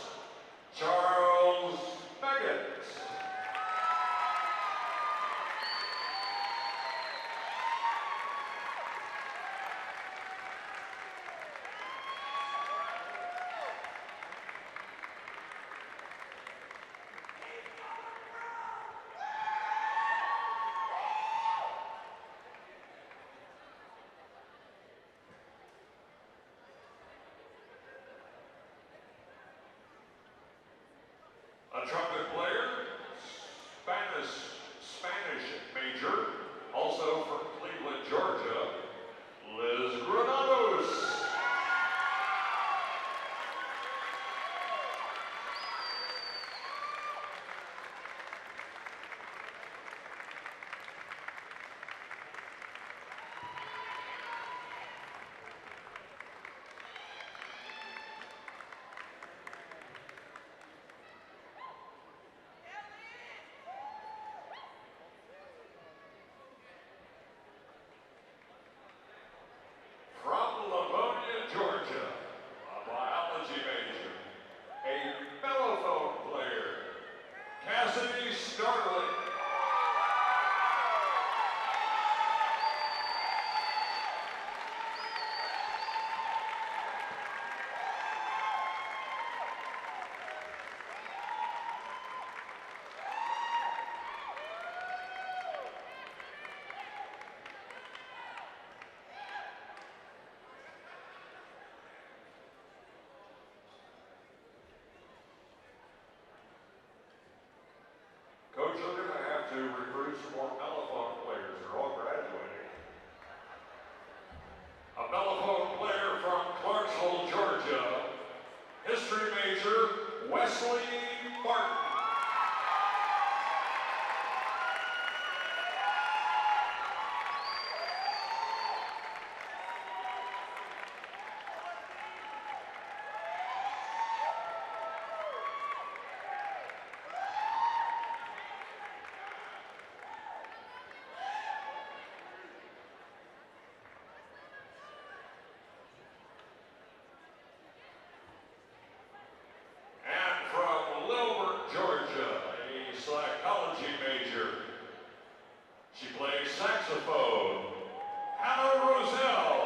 Charles Meggett. A trumpet player, Spanish major, also from Cleveland, Georgia, Liz Granados. From Livonia, Georgia, a biology major, a mellophone player, Cassidy Starling. Coach, you're going to have to recruit some more mellophone players. They're all graduating. A mellophone player from Clarksville, Georgia, history major, Wesley Martin. And from Lilbert, Georgia, a psychology major. She plays saxophone, Hannah Roselle.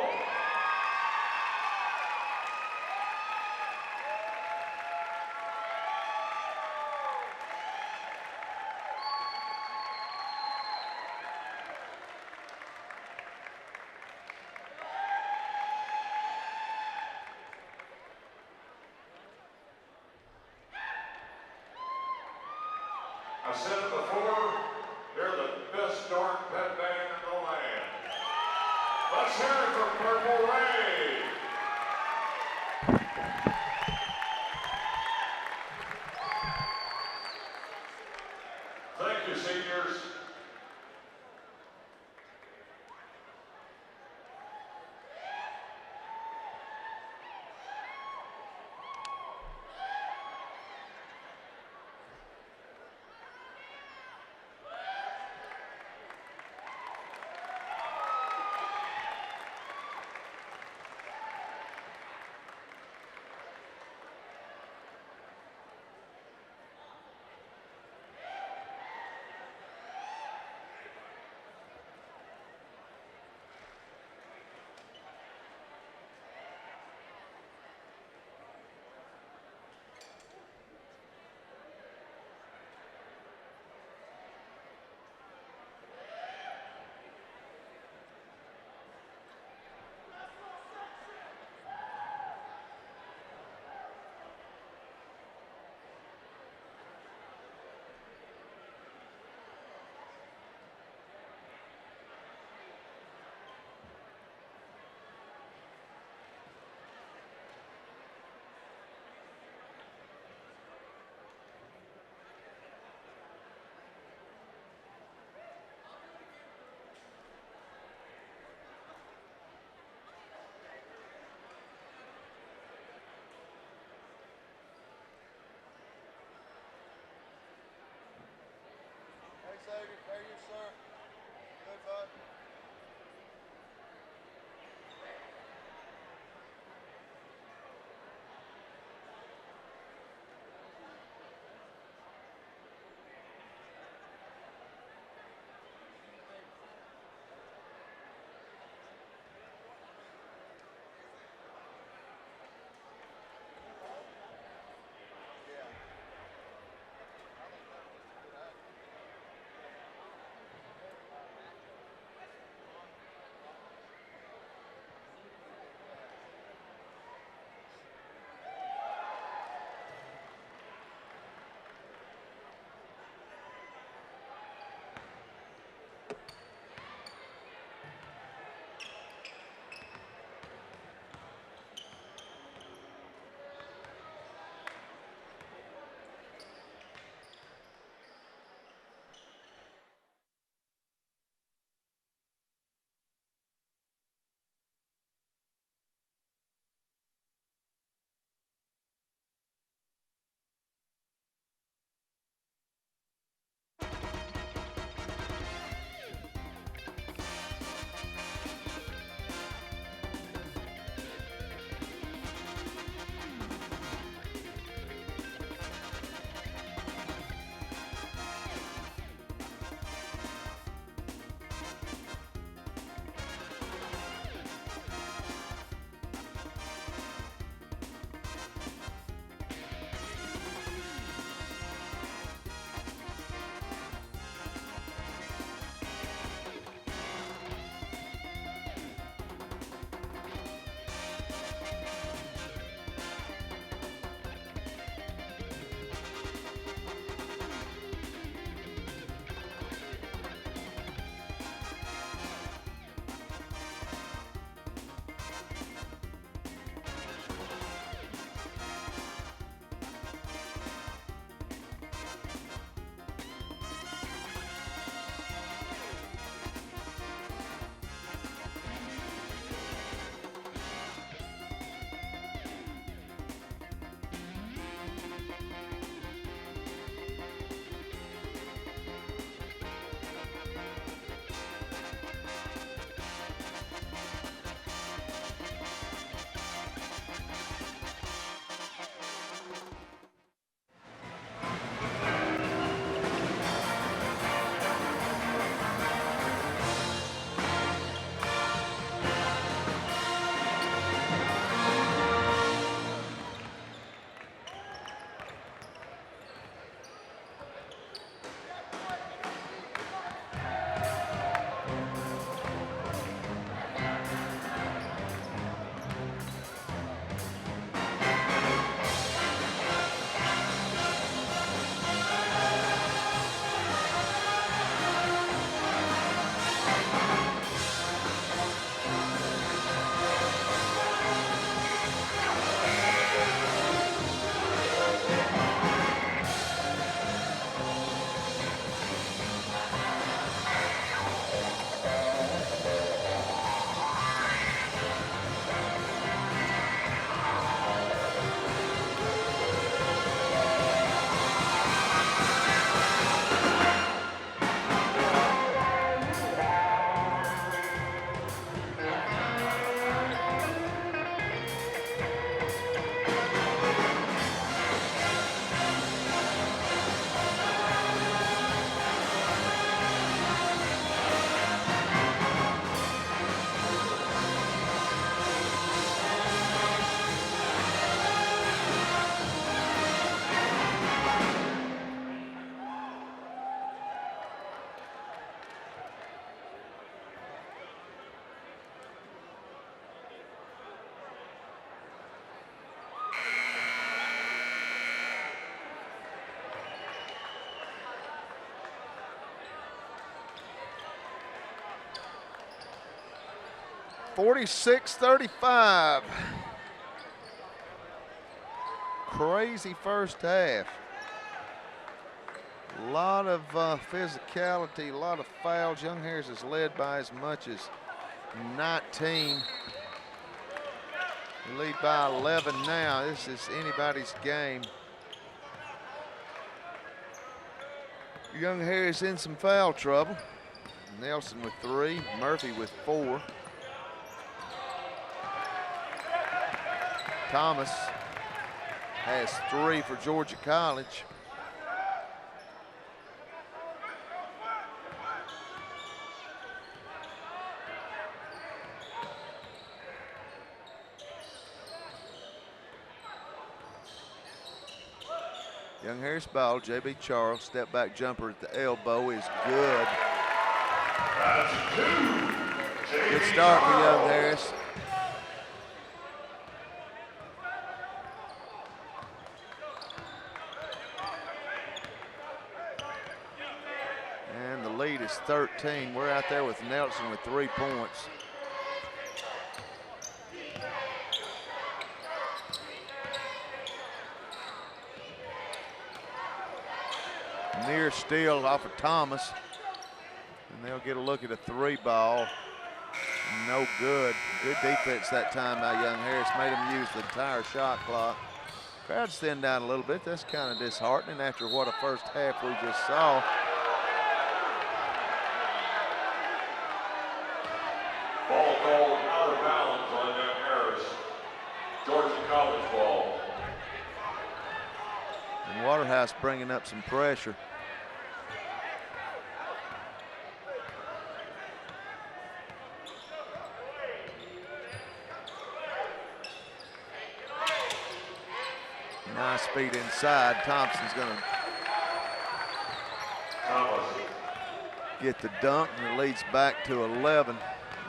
I said it before, they're the best darn pet band in the land. Let's hear it for Purple Rain. Thank you, seniors. 46-35. Crazy first half. A lot of physicality, a lot of fouls. Young Harris is led by as much as 19. They lead by 11 now. This is anybody's game. Young Harris in some foul trouble. Nelson with 3, Murphy with 4. Thomas has 3 for Georgia College. Young Harris ball, J.B. Charles, step back jumper at the elbow is good. That's 2. Good start for Young Harris. And the lead is 13. We're out there with Nelson with 3 points. Near steal off of Thomas. And they'll get a look at a 3 ball. No good. Good defense that time by Young Harris. Made him use the entire shot clock. Crowd's thinned down a little bit. That's kind of disheartening after what a first half we just saw. Ball called out of bounds on Young Harris. Georgia College ball. And Waterhouse bringing up some pressure. Nice speed inside. Thompson's going to get the dunk, and it leads back to 11.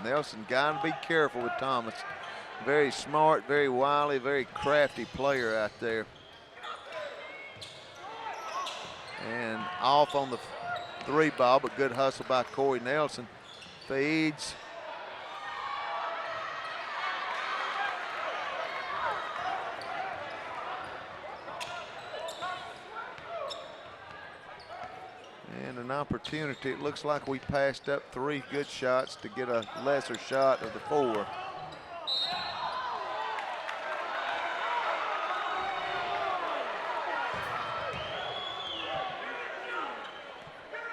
Nelson got to be careful with Thomas. Very smart, very wily, very crafty player out there. And off on the 3 ball, but good hustle by Corey Nelson. Feeds. And an opportunity. It looks like we passed up 3 good shots to get a lesser shot of the 4.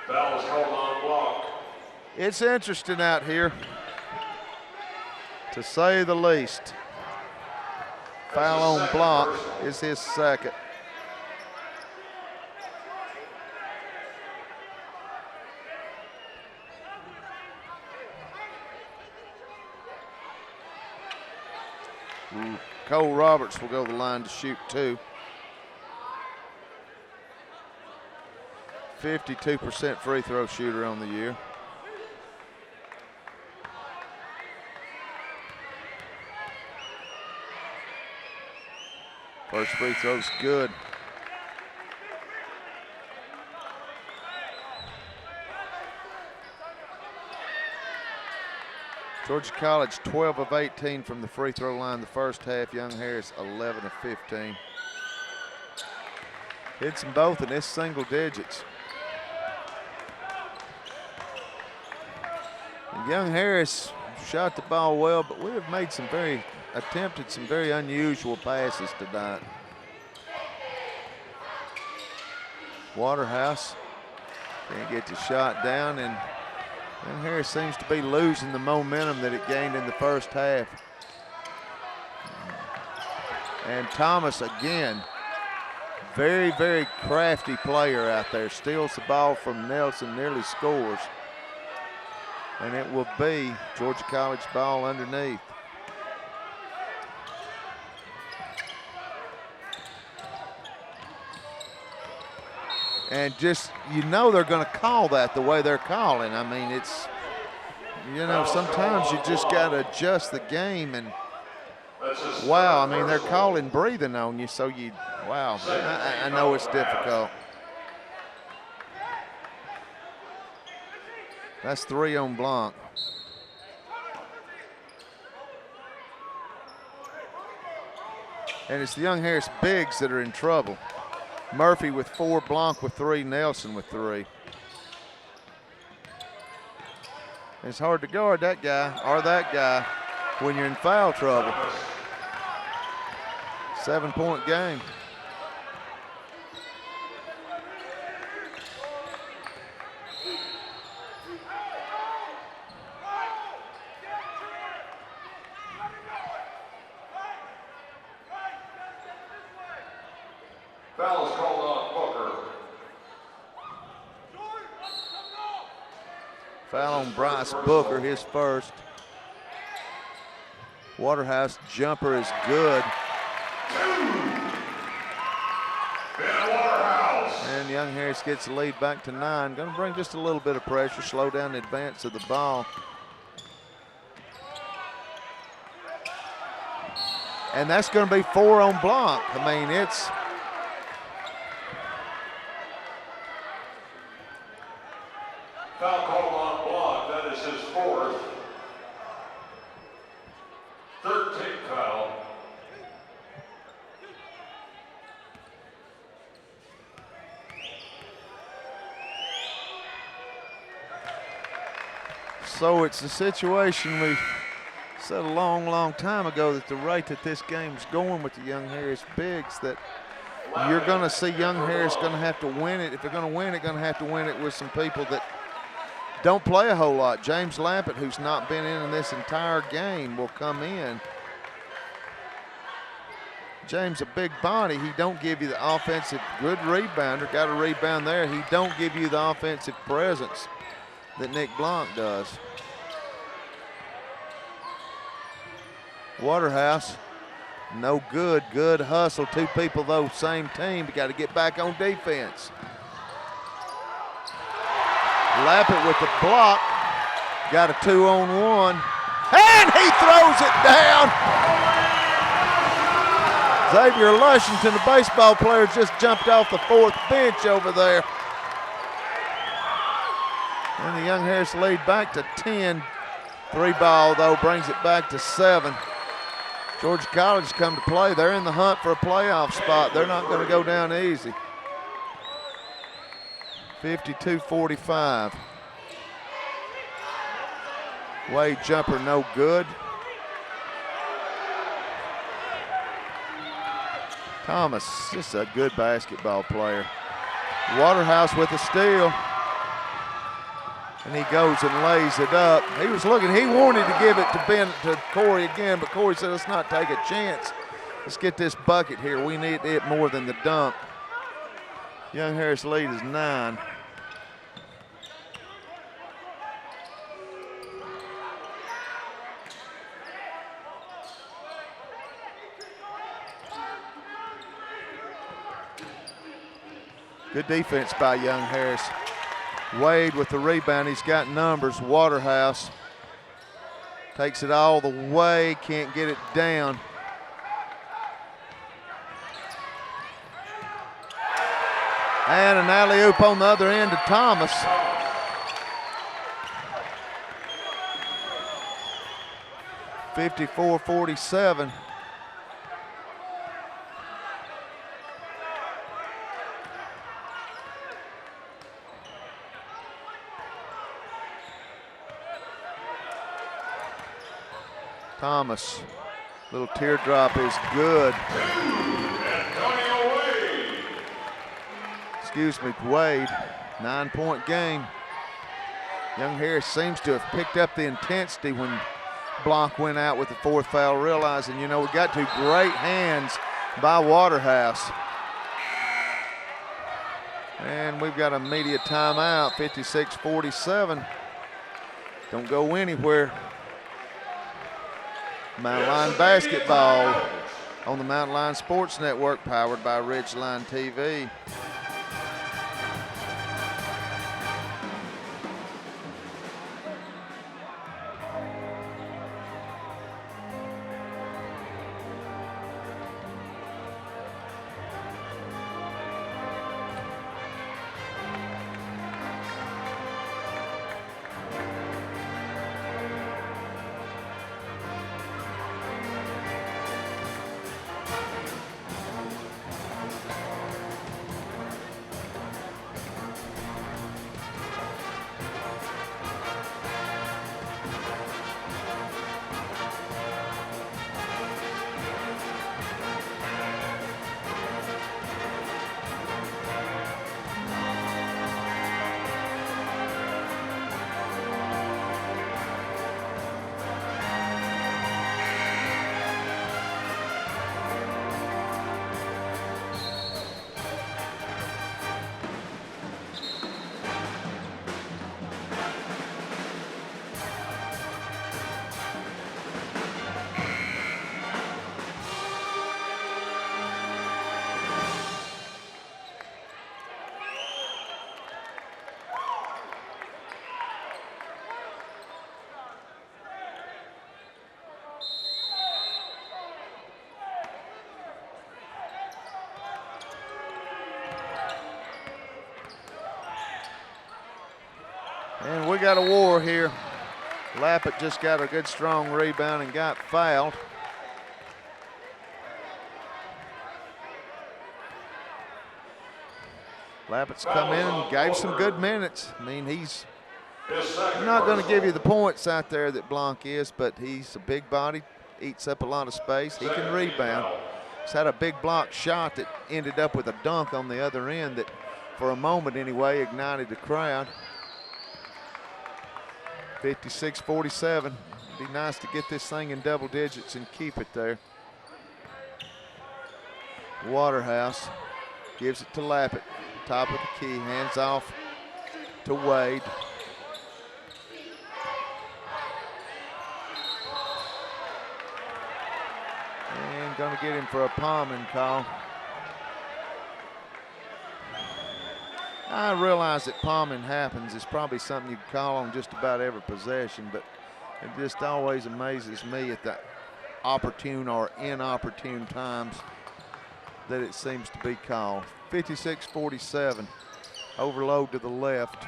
Foul was called on block. It's interesting out here, to say the least. Foul on block is his second. Cole Roberts will go to the line to shoot 2. 52% free throw shooter on the year. First free throw's good. Georgia College 12 of 18 from the free throw line the first half. Young Harris 11 of 15. Hits them both in this single digits. And Young Harris shot the ball well, but we have made attempted some very unusual passes tonight. Waterhouse can't get the shot down, and Young Harris seems to be losing the momentum that it gained in the first half. And Thomas again, very, very crafty player out there. Steals the ball from Nelson, nearly scores. And it will be Georgia College ball underneath. And just, you know, they're going to call that the way they're calling. I mean, it's, you know, sometimes you just got to adjust the game. And wow, I mean, they're calling breathing on you. So you, wow, I know it's difficult. That's 3 on Blanc. And it's the Young Harris bigs that are in trouble. Murphy with 4, Blanc with 3, Nelson with 3. It's hard to guard that guy or that guy when you're in foul trouble. 7-point game. Foul is called on Booker. Foul on Bryce Booker, his first. Waterhouse jumper is good. And Young Harris gets the lead back to 9. Going to bring just a little bit of pressure, slow down the advance of the ball. And that's going to be 4 on block. I mean, it's foul called on block. That is his 4th. 13th foul. so it's a situation we said a long time ago that the rate that this game's going with the Young Harris bigs, that you're going to see Young Harris going to have to win it. If they're going to win it, going to have to win it with some people that don't play a whole lot. James Lampett, who's not been in this entire game, will come in. James, a big body. He don't give you the offensive, good rebounder, got a rebound there. He don't give you the offensive presence that Nick Blanc does. Waterhouse, no good, good hustle. 2 people though, same team, but got to get back on defense. Lappet with the block, got a 2-on-1, and he throws it down. Xavier Lushington, the baseball player, just jumped off the 4th bench over there. And the Young Harris lead back to 10. 3-ball though brings it back to 7. Georgia College come to play. They're in the hunt for a playoff spot. They're not going to go down easy. 52-45. Wade jumper no good. Thomas, just a good basketball player. Waterhouse with a steal. And he goes and lays it up. He was looking, he wanted to give it to Corey again, but Corey said, let's not take a chance. Let's get this bucket here. We need it more than the dunk. Young Harris lead is 9. Good defense by Young Harris. Wade with the rebound, he's got numbers. Waterhouse takes it all the way, can't get it down. And an alley-oop on the other end to Thomas. (54-47). Thomas, little teardrop is good. Excuse me, Wade, 9-point game. Young Harris seems to have picked up the intensity when Blanc went out with the 4th foul, realizing, you know, we got 2 great hands by Waterhouse. And we've got a media timeout, 56-47. Don't go anywhere. Mountain Line basketball on the Mountain Line Sports Network, powered by Ridgeline TV. got a war here. Lappet just got a good strong rebound and got fouled. Lappett's come in and gave some good minutes. I mean, he's not going to give you the points out there that Blanc is, but he's a big body, eats up a lot of space. He can rebound. He's had a big block shot that ended up with a dunk on the other end that, for a moment anyway, ignited the crowd. 56-47. It'd be nice to get this thing in double digits and keep it there. Waterhouse gives it to Lappet. Top of the key, hands off to Wade. And gonna get him for a palming call. I realize that palming happens. It's probably something you can call on just about every possession, but it just always amazes me at the opportune or inopportune times that it seems to be called. 56-47, overload to the left.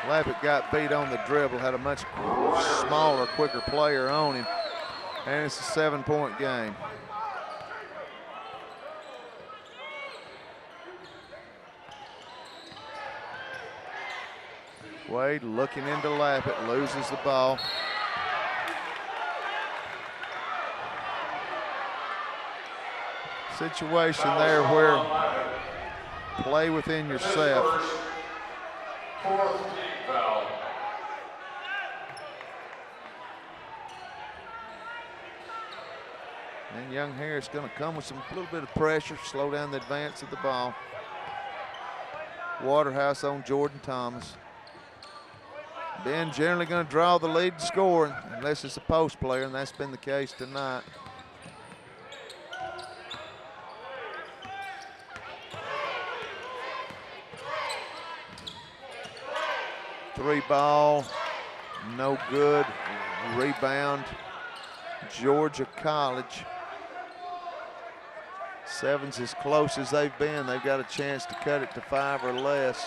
Lappet got beat on the dribble, had a much smaller, quicker player on him, and it's a 7-point game. Wade looking into Lappet, loses the ball. Situation there where play within yourself. Fourth team foul. And young Harris going to come with a little bit of pressure, slow down the advance of the ball. Waterhouse on Jordan Thomas. Ben generally going to draw the lead scoring unless it's a post player, and that's been the case tonight. Three ball, no good. Rebound, Georgia College. Seven's as close as they've been. They've got a chance to cut it to 5 or less.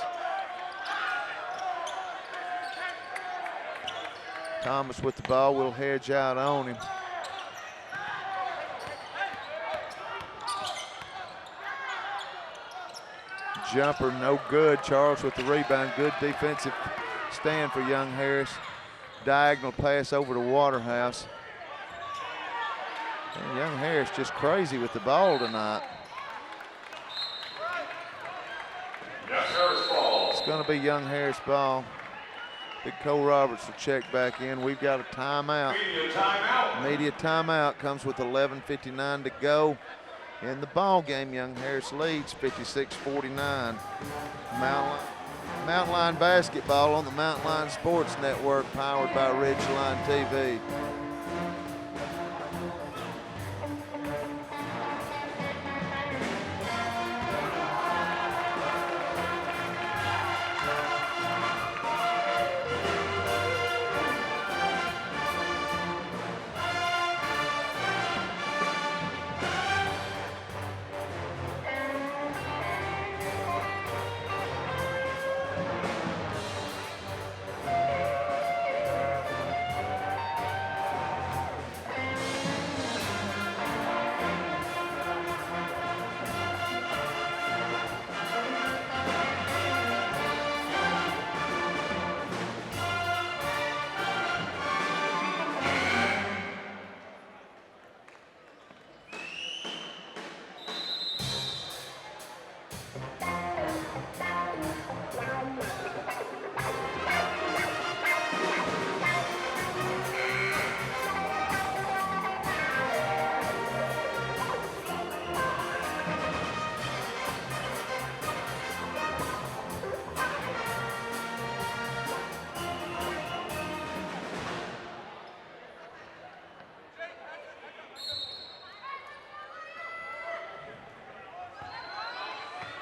Thomas with the ball, will hedge out on him. Jumper, no good. Charles with the rebound. Good defensive stand for young Harris. Diagonal pass over to Waterhouse. And young Harris just crazy with the ball tonight. It's going to be young Harris ball. Big Cole Roberts will check back in. We've got a timeout. Media timeout. Media timeout comes with 11:59 to go in the ball game. Young Harris leads 56-49. Mountain Line basketball on the Mountain Line Sports Network, powered by Ridgeline TV.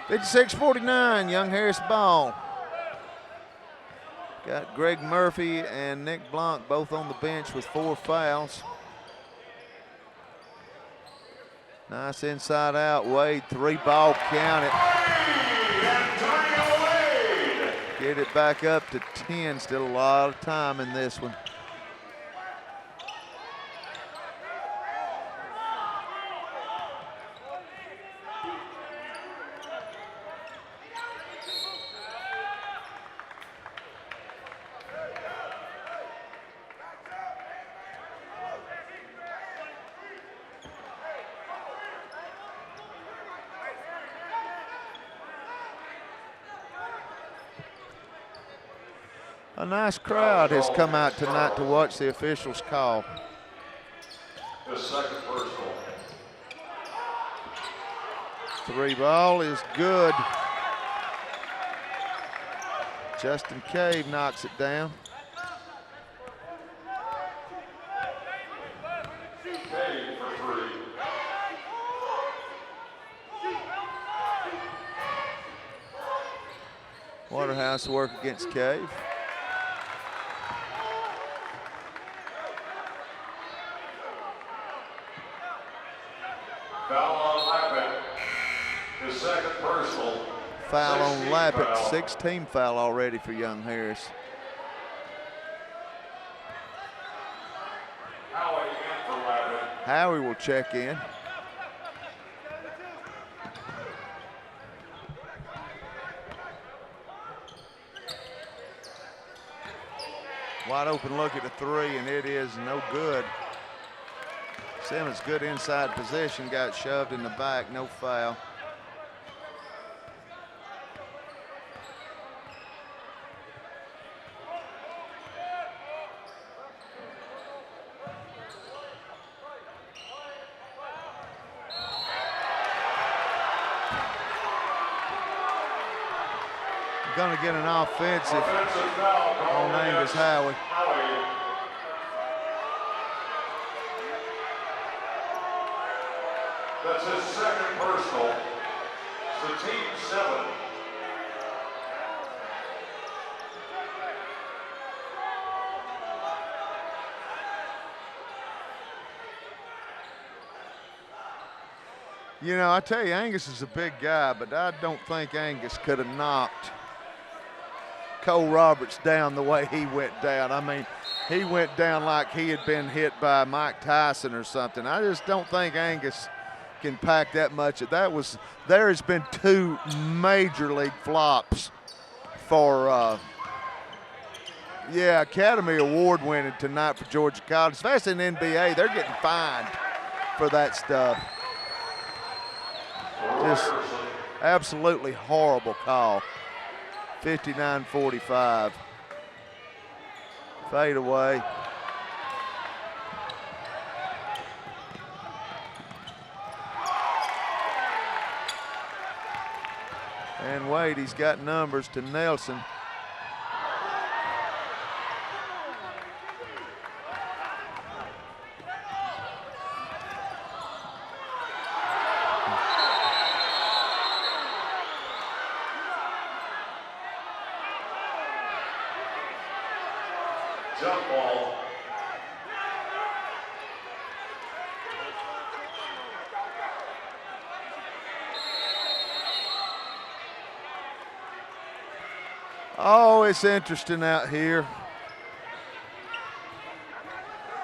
.56-49, young Harris ball. Got Greg Murphy and Nick Blanc both on the bench with 4 fouls. Nice inside out, Wade, 3 ball, count it. Get it back up to 10. Still a lot of time in this one. A nice crowd has come out tonight to watch the officials call. The second personal. 3 ball is good. Justin Cave knocks it down. Cave for 3. Waterhouse work against Cave. Foul on Lappin. His second personal. Foul on 16 Lappin. foul. 16 foul already for Young Harris. Howie in for Lappin. Howie will check in. Wide open look at the 3, and it is no good. Simmons, good inside position, got shoved in the back, no foul. Gonna get an offensive foul called on Angus against Howie. Howie. That's his second personal. It's the team 7. You know, I tell you, Angus is a big guy, but I don't think Angus could have knocked Cole Roberts down the way he went down. I mean, he went down like he had been hit by Mike Tyson or something. I just don't think Angus can pack that much. There has been 2 major league flops for, Academy Award winning tonight for Georgia College, especially in the NBA. They're getting fined for that stuff. Just absolutely horrible call. 59-45. Fade away. And Wade, he's got numbers to Nelson. Jump ball. Oh, it's interesting out here.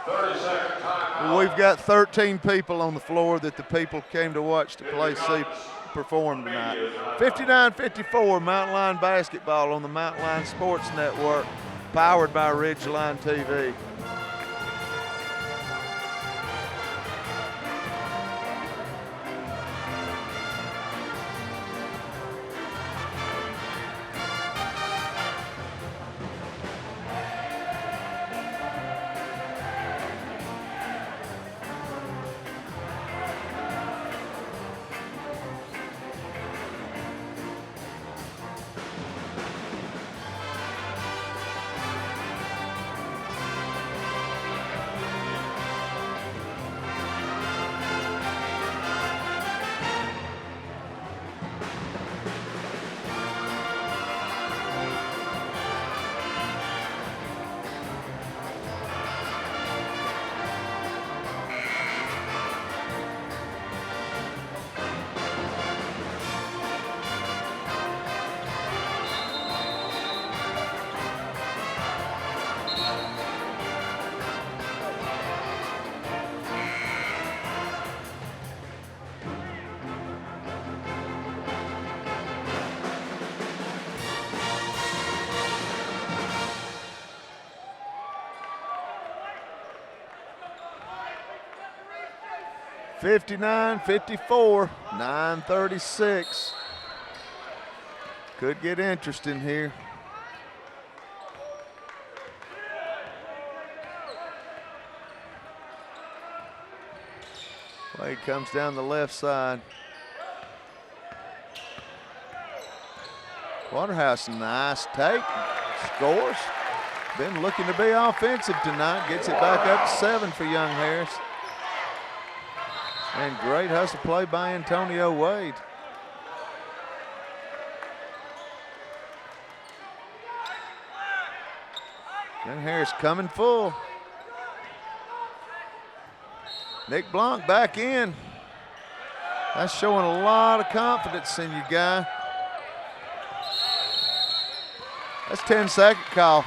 30-second timeout. We've got 13 people on the floor that the people came to watch the play C perform tonight. 59-54, Mountain Line basketball on the Mountain Line Sports Network, powered by Ridgeline TV. 59-54, 9:36. Could get interesting here. Wade comes down the left side. Waterhouse, nice take, scores. Been looking to be offensive tonight, gets it back up to 7 for Young Harris. And great hustle play by Antonio Wade. Young Harris coming full. Nick Blanc back in. That's showing a lot of confidence in you, guy. That's 10-second call.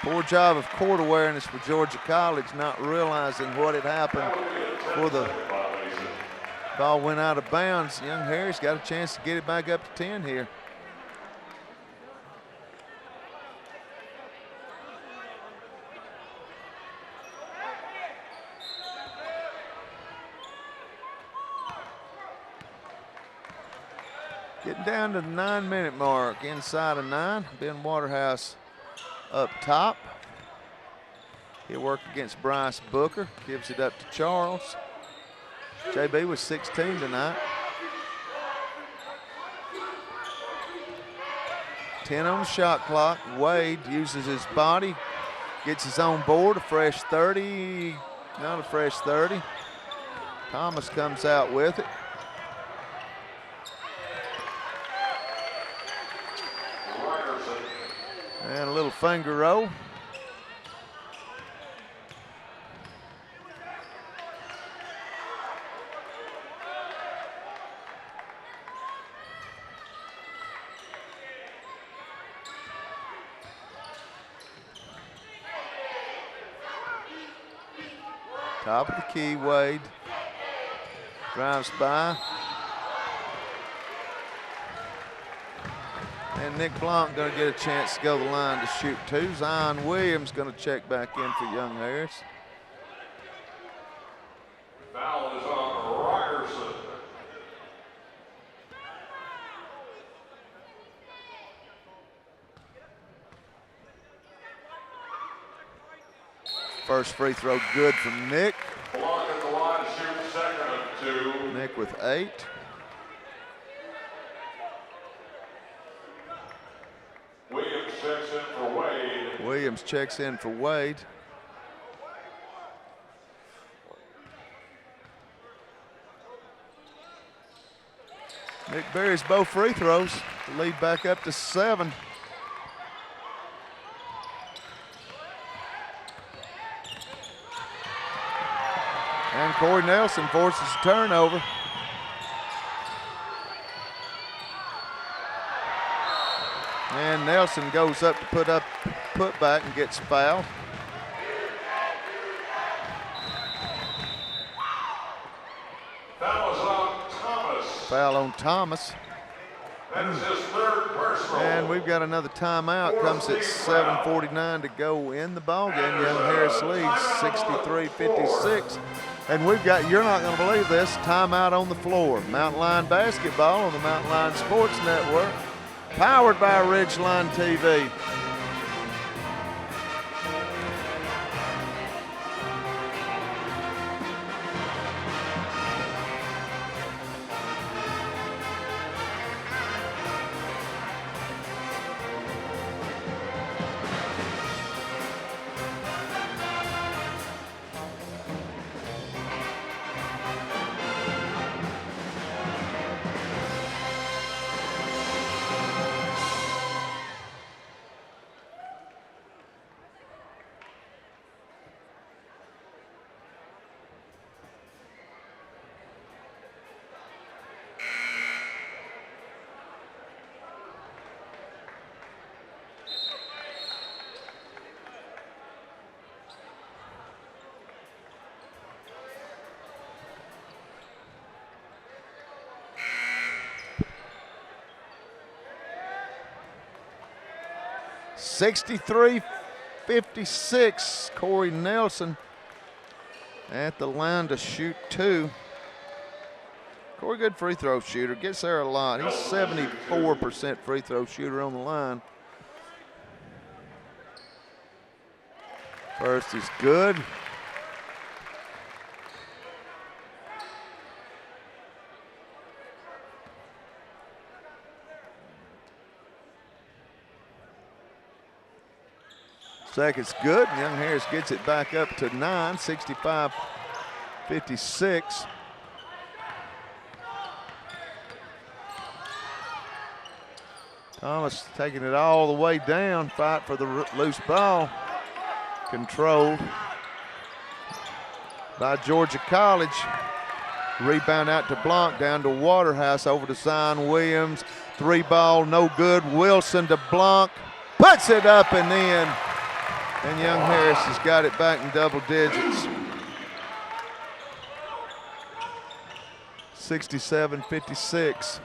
Poor job of court awareness for Georgia College, not realizing what had happened before the ball went out of bounds. Young Harris got a chance to get it back up to 10 here. Getting down to the 9-minute mark, inside of 9. Ben Waterhouse up top. He'll work against Bryce Booker, gives it up to Charles. JB was 16 tonight. 10 on the shot clock. Wade uses his body, gets his own board, a fresh 30, not a fresh 30. Thomas comes out with it. And a little finger roll. Top of the key, Wade. Drives by. And Nick Blanc going to get a chance to go to the line to shoot 2. Zion Williams going to check back in for Young Harris. Foul is on Ryerson. First free throw good from Nick. Blanc at the line to shoot second of 2. Nick with 8. Williams checks in for Wade. Williams checks in for Wade. Nick buries both free throws. The lead back up to 7. And Corey Nelson forces a turnover. And Nelson goes up to put back and gets fouled. Foul is on Thomas. Foul on Thomas. That is his 3rd personal. And we've got another timeout. Comes at 7:49 to go in the ballgame. Young Harris leads 63-56. And we've got, you're not going to believe this, timeout on the floor. Mountain Line Basketball on the Mountain Line Sports Network. Powered by Ridgeline TV. (63-56). Corey Nelson at the line to shoot 2. Corey, good free throw shooter, gets there a lot. He's 74% free throw shooter on the line. First is good. Second's good. Young Harris gets it back up to 9, 65-56. Thomas taking it all the way down. Fight for the loose ball. Controlled by Georgia College. Rebound out to Blanc, down to Waterhouse, over to Zion Williams. 3 ball, no good. Wilson to Blanc. Puts it up and in. And Young Harris has got it back in double digits. 67-56.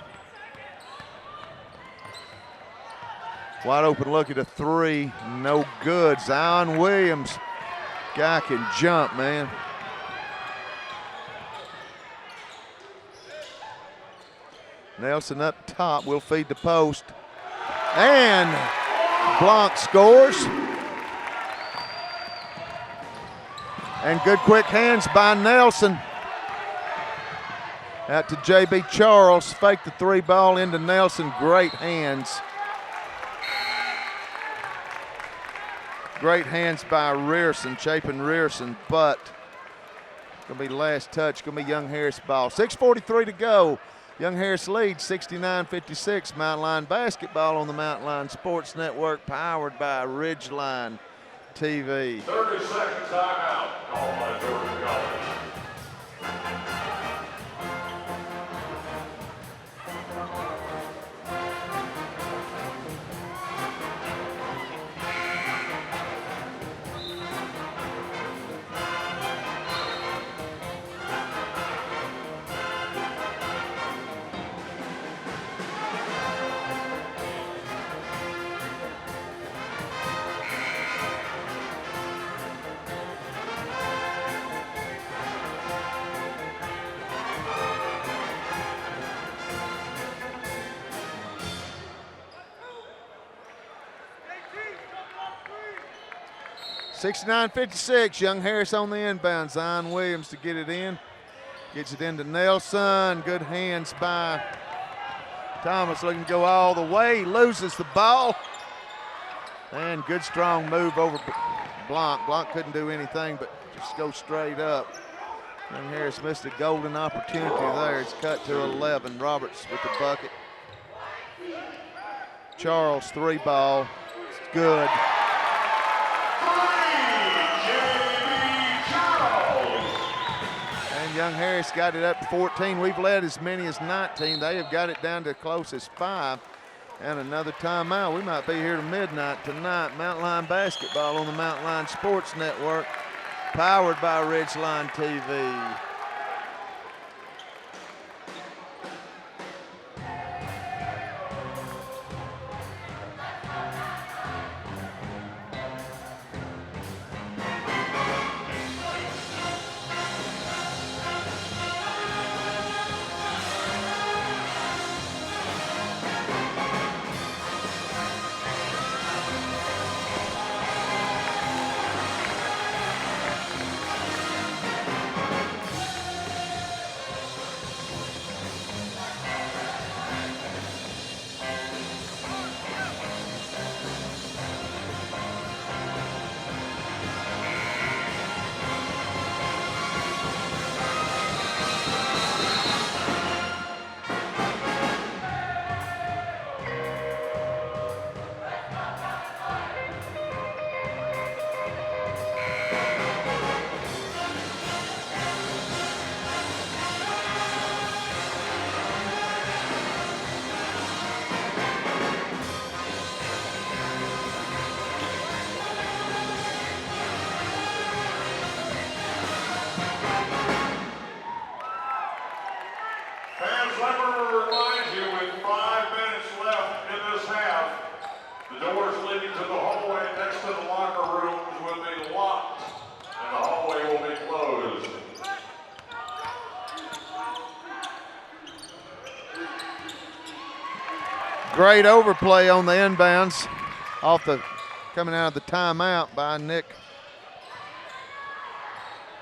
Wide open look at a 3, no good. Zion Williams, guy can jump, man. Nelson up top, will feed the post. And Blanc scores. And good quick hands by Nelson. Out to J.B. Charles, fake the 3 ball into Nelson, great hands. Great hands by Rearson, Chapin Rearson, but gonna be last touch, gonna be Young Harris ball. 6:43 to go. Young Harris leads 69-56. Mountain Line basketball on the Mountain Line Sports Network, powered by Ridgeline TV. 30-second timeout called by Georgia College. (69-56). Young Harris on the inbound. Zion Williams to get it in. Gets it into Nelson. Good hands by Thomas, looking to go all the way. Loses the ball. And good strong move over Blanc. Blanc couldn't do anything but just go straight up. Young Harris missed a golden opportunity there. It's cut to 11. Roberts with the bucket. Charles 3 ball. It's good. Young Harris got it up to 14. We've led as many as 19. They have got it down to close as 5. And another timeout. We might be here to midnight tonight. Mountain Line basketball on the Mountain Line Sports Network, powered by Ridgeline TV. Great overplay on the inbounds coming out of the timeout by Nick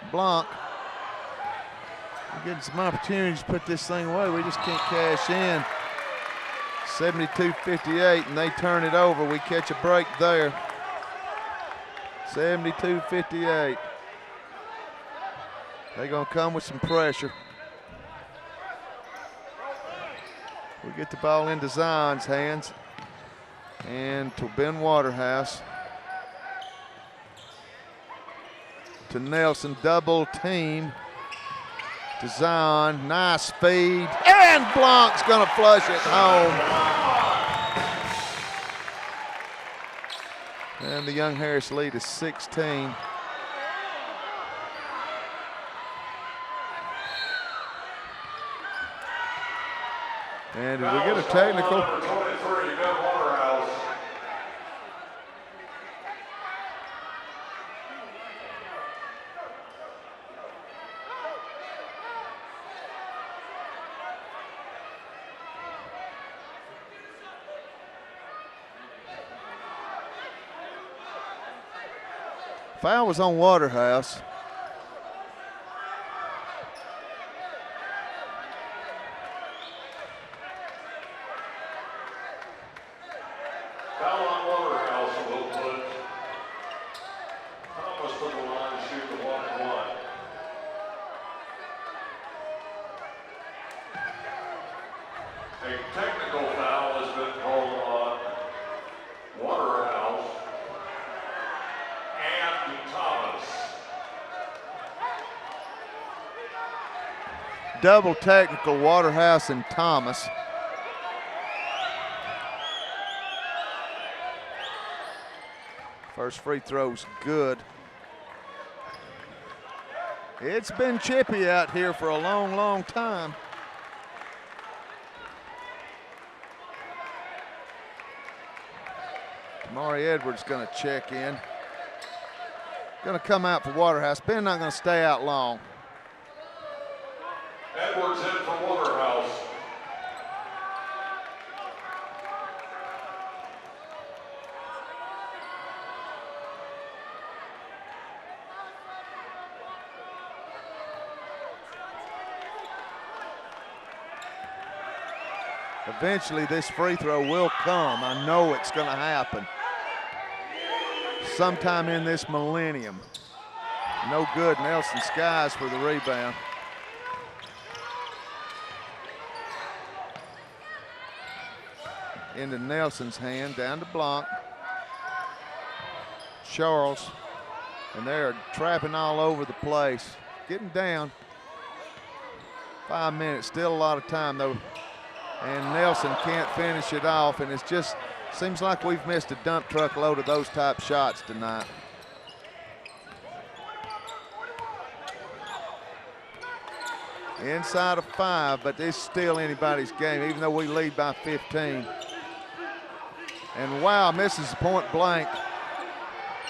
Blanc. We're getting some opportunities to put this thing away. We just can't cash in. 72-58, and they turn it over. We catch a break there. 72-58. They're going to come with some pressure. We get the ball into Zion's hands and to Ben Waterhouse. To Nelson, double team. To Zion, nice speed, and Blanc's gonna flush it home. And the Young Harris lead is 16. And did we get a technical? Foul was on Waterhouse. Foul on Waterhouse will put Thomas to the line to shoot the 1-1. A technical foul has been called on Waterhouse and Thomas. Double technical, Waterhouse and Thomas. First free throw's good. It's been chippy out here for a long, long time. Maury Edwards gonna check in. Gonna come out for Waterhouse. Ben not gonna stay out long. Edwards in for Waterhouse. Eventually this free throw will come. I know it's gonna happen. Sometime in this millennium. No good, Nelson Skies for the rebound. Into Nelson's hand, down to Blanc. Charles, and they're trapping all over the place. Getting down. 5 minutes, still a lot of time though. And Nelson can't finish it off, and it's just, seems like we've missed a dump truck load of those type shots tonight. Inside of 5, but it's still anybody's game, even though we lead by 15. And wow, misses the point blank.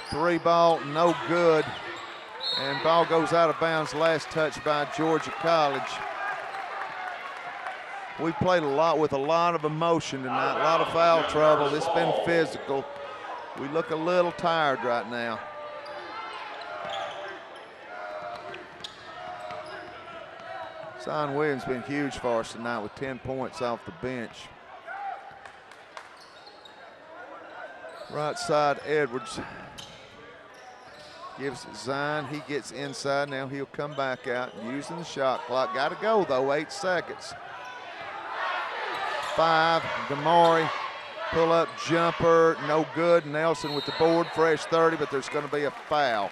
3 ball, no good. And ball goes out of bounds, last touch by Georgia College. We played a lot with a lot of emotion tonight, a lot of foul trouble. It's been physical. We look a little tired right now. Zion Williams been huge for us tonight with 10 points off the bench. Right side, Edwards gives it Zion. He gets inside. Now he'll come back out using the shot clock. Got to go though, 8 seconds. 5, Damari, pull up jumper, no good. Nelson with the board, fresh 30, but there's going to be a foul.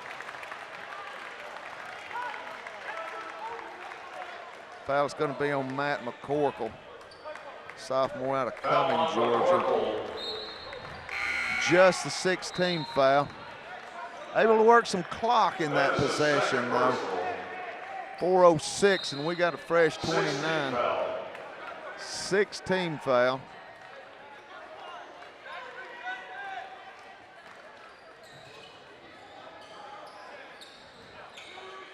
Foul's going to be on Matt McCorkle, sophomore out of Cumming, Georgia. Just the 16th foul. Able to work some clock in that possession though. 4:06 and we got a fresh 29. 16 foul.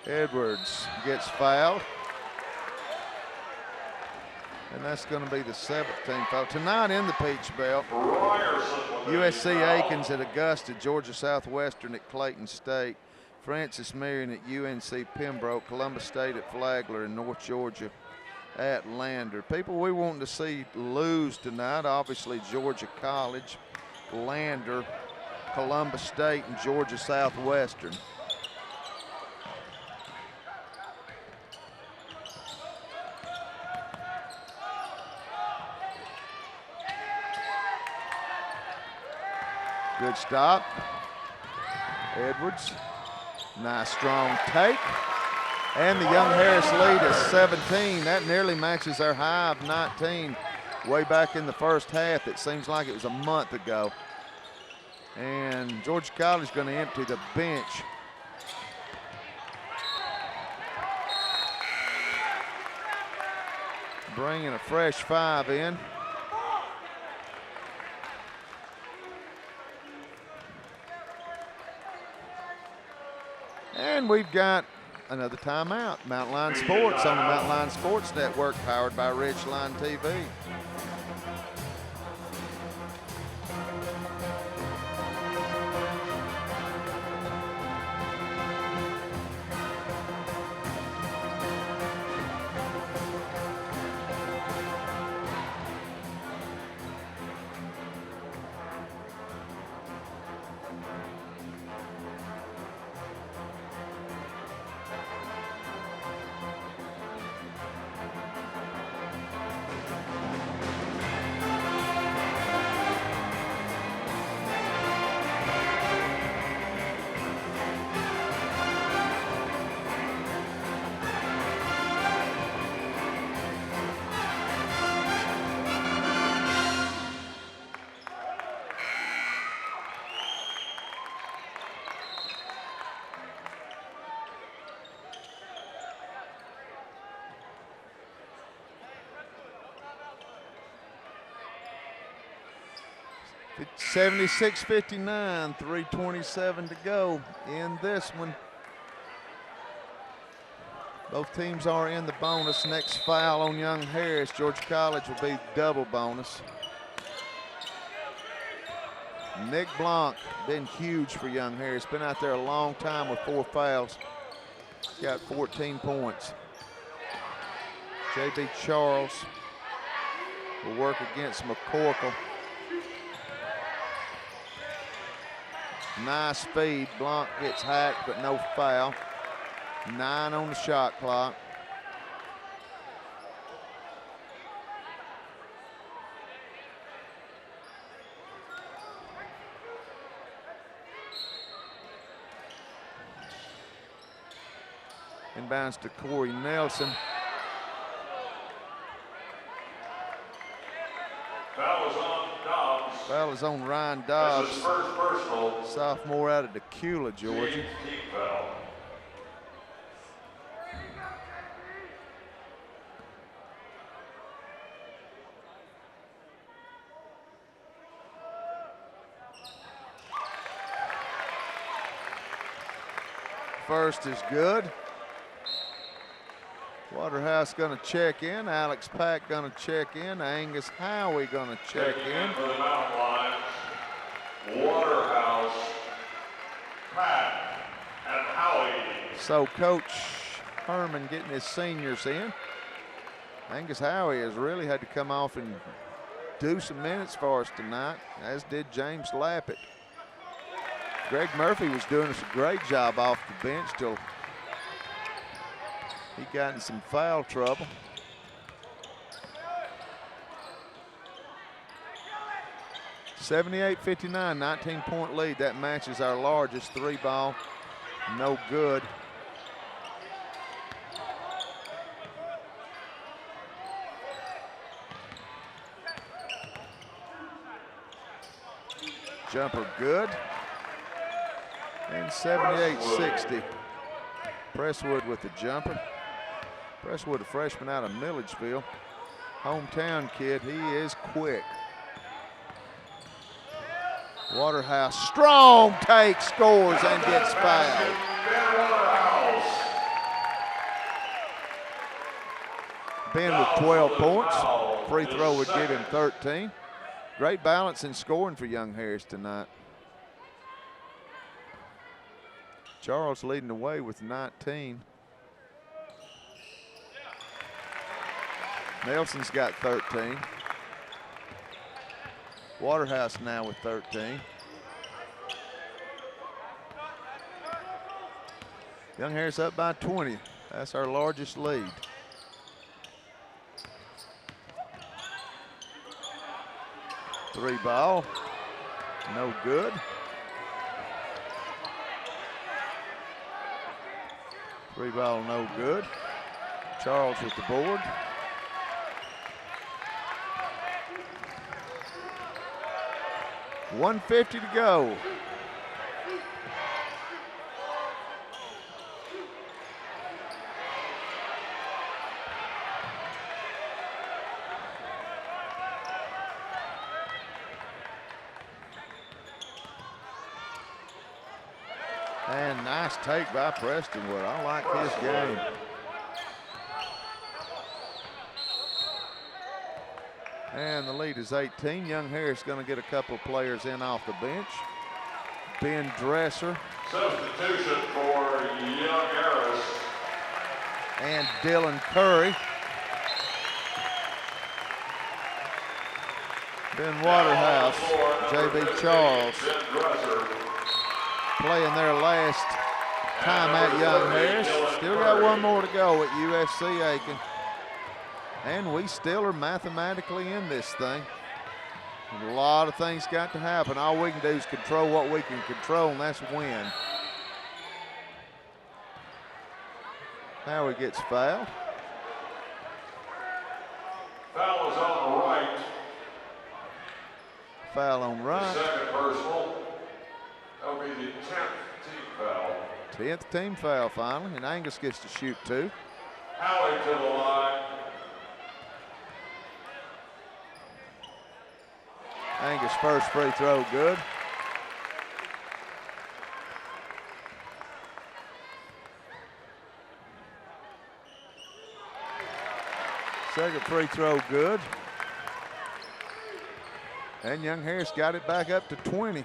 Edwards gets fouled. And that's going to be the 17th foul. Tonight in the Peach Belt, Ryerson with USC a foul. Aikens at Augusta, Georgia Southwestern at Clayton State, Francis Marion at UNC Pembroke, Columbus State at Flagler, and North Georgia at Lander. People we want to see lose tonight, obviously Georgia College, Lander, Columbus State, and Georgia Southwestern. Good stop. Edwards, nice strong take. And the Young Harris lead is 17. That nearly matches our high of 19 way back in the first half. It seems like it was a month ago. And Georgia College is going to empty the bench. Bringing a fresh 5 in. And we've got another timeout. Mountain Line Sports on the Mountain Line Sports Network, powered by Ridgeline TV. It's 76-59, 3:27 to go in this one. Both teams are in the bonus. Next foul on Young Harris. Georgia College will be double bonus. Nick Blanc, been huge for Young Harris. Been out there a long time with 4 fouls. Got 14 points. J.B. Charles will work against McCorkle. Nice feed. Blanc gets hacked, but no foul. 9 on the shot clock. Inbounds to Corey Nelson. Foul is on Dobbs. Foul is on Ryan That's his Dobbs, first personal. sophomore out of Decula, Georgia. Team foul. First is good. Waterhouse going to check in. Alex Pack going to check in. Angus Howie going to check Taking in. for the Mountain Lions, Waterhouse, Pat, and Howie. So Coach Herman getting his seniors in. Angus Howie has really had to come off and do some minutes for us tonight, as did James Lappett. Greg Murphy was doing us a great job off the bench till he got in some foul trouble. (78-59), 19-point lead. That matches our largest 3-ball. No good. Jumper good. And 78-60. Presswood with the jumper. Presswood, a freshman out of Milledgeville. Hometown kid, he is quick. Waterhouse, strong take, scores and gets fouled. Ben with 12 points. Free throw would give him 13. Great balance in scoring for Young Harris tonight. Charles leading the way with 19. Nelson's got 13. Waterhouse now with 13. Young Harris up by 20. That's our largest lead. Three ball, no good. Three ball, no good. Charles with the board. .150 to go. And nice take by Prestonwood. I like his game. And the lead is 18. Young Harris going to get a couple of players in off the bench. Ben Dresser. Substitution for Young Harris. And Dylan Curry. Ben Waterhouse, J.B. Charles playing their last time at Young Harris. Still got one more to go at USC Aiken. And we still are mathematically in this thing. A lot of things got to happen. All we can do is control what we can control, and that's win. Howard gets fouled. Foul is on the right. Foul on right. The second personal. That'll be the 10th team foul. 10th team foul finally, and Angus gets to shoot two. Howie to the line. Angus' first free throw good. Second free throw good. And Young Harris got it back up to 20.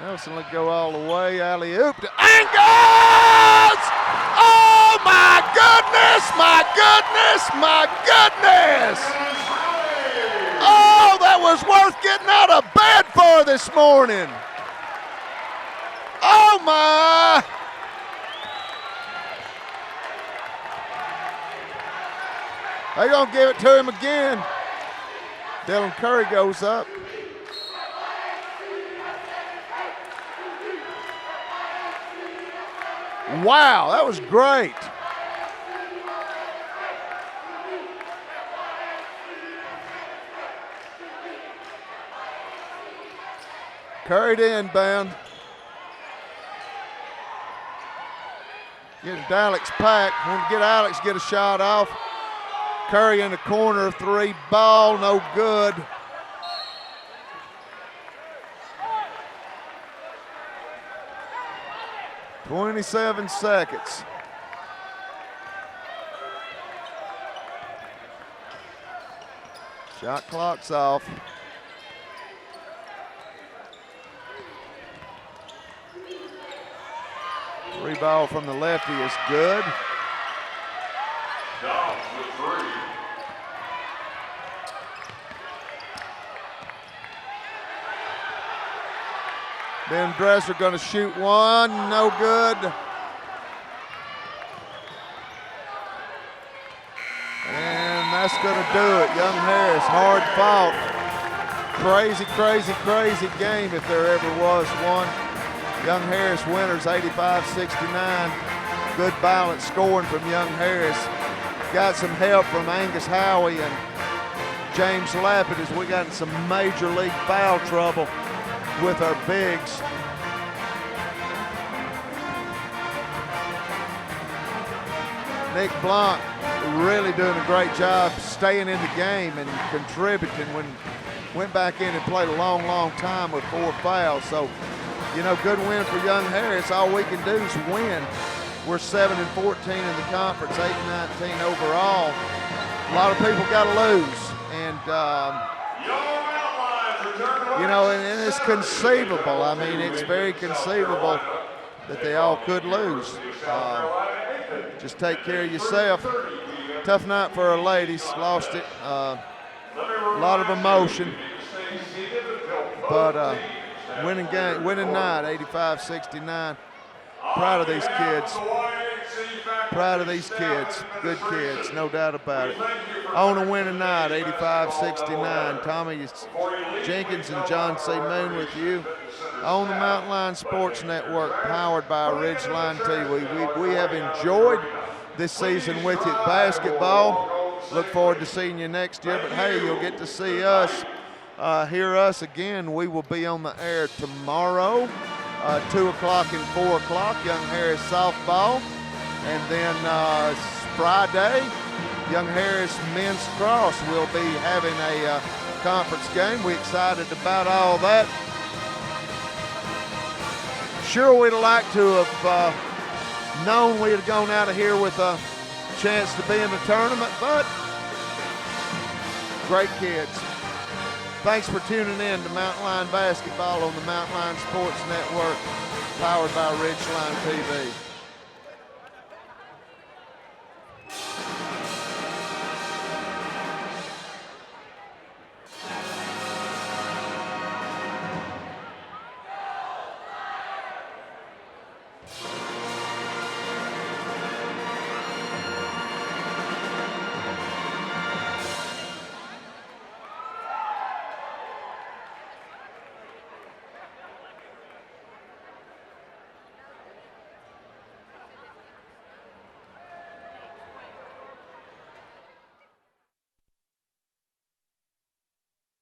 Nelson will go all the way, alley-oop to Angus! Oh my goodness, my goodness, my goodness! Oh, that was worth getting out of bed for this morning. Oh my! They're gonna give it to him again. Dylan Curry goes up. Wow, that was great. Curry to inbound. Getting Alex pack. Want to get Alex get a shot off. Curry in the corner, three ball, no good. .27 seconds. Shot clock's off. Three ball from the lefty is good. Dobbs with three. Ben Dresser going to shoot one, no good. And that's going to do it. Young Harris, hard fought. Crazy, crazy, crazy game if there ever was one. Young Harris winners 85-69. Good balance scoring from Young Harris. Got some help from Angus Howie and James Lappin as we got in some major league foul trouble with our bigs. Nick Blanc really doing a great job staying in the game and contributing when went back in and played a long, long time with 4 fouls. So you know, good win for Young Harris. All we can do is win. We're 7-14 in the conference, 8-19 overall. A lot of people got to lose, and you know, and it's conceivable. I mean, it's very conceivable that they all could lose. Just take care of yourself. Tough night for our ladies. Lost it. A lot of emotion, but winning night, 85-69. Proud of these kids. Proud of these kids. Good kids, no doubt about it. On a winning night, 85-69. Tommy Jenkins and John C. Moon with you on the Mountain Line Sports Network, powered by Ridgeline TV. We have enjoyed this season with you at basketball. Look forward to seeing you next year. But hey, you'll get to see us, hear us again. We will be on the air tomorrow, 2 o'clock and 4 o'clock, Young Harris softball. And then Friday, Young Harris men's cross will be having a conference game. We're excited about all that. Sure, we'd like to have known we'd have gone out of here with a chance to be in the tournament, but great kids. Thanks for tuning in to Mountain Line Basketball on the Mountain Line Sports Network, powered by Ridgeline TV.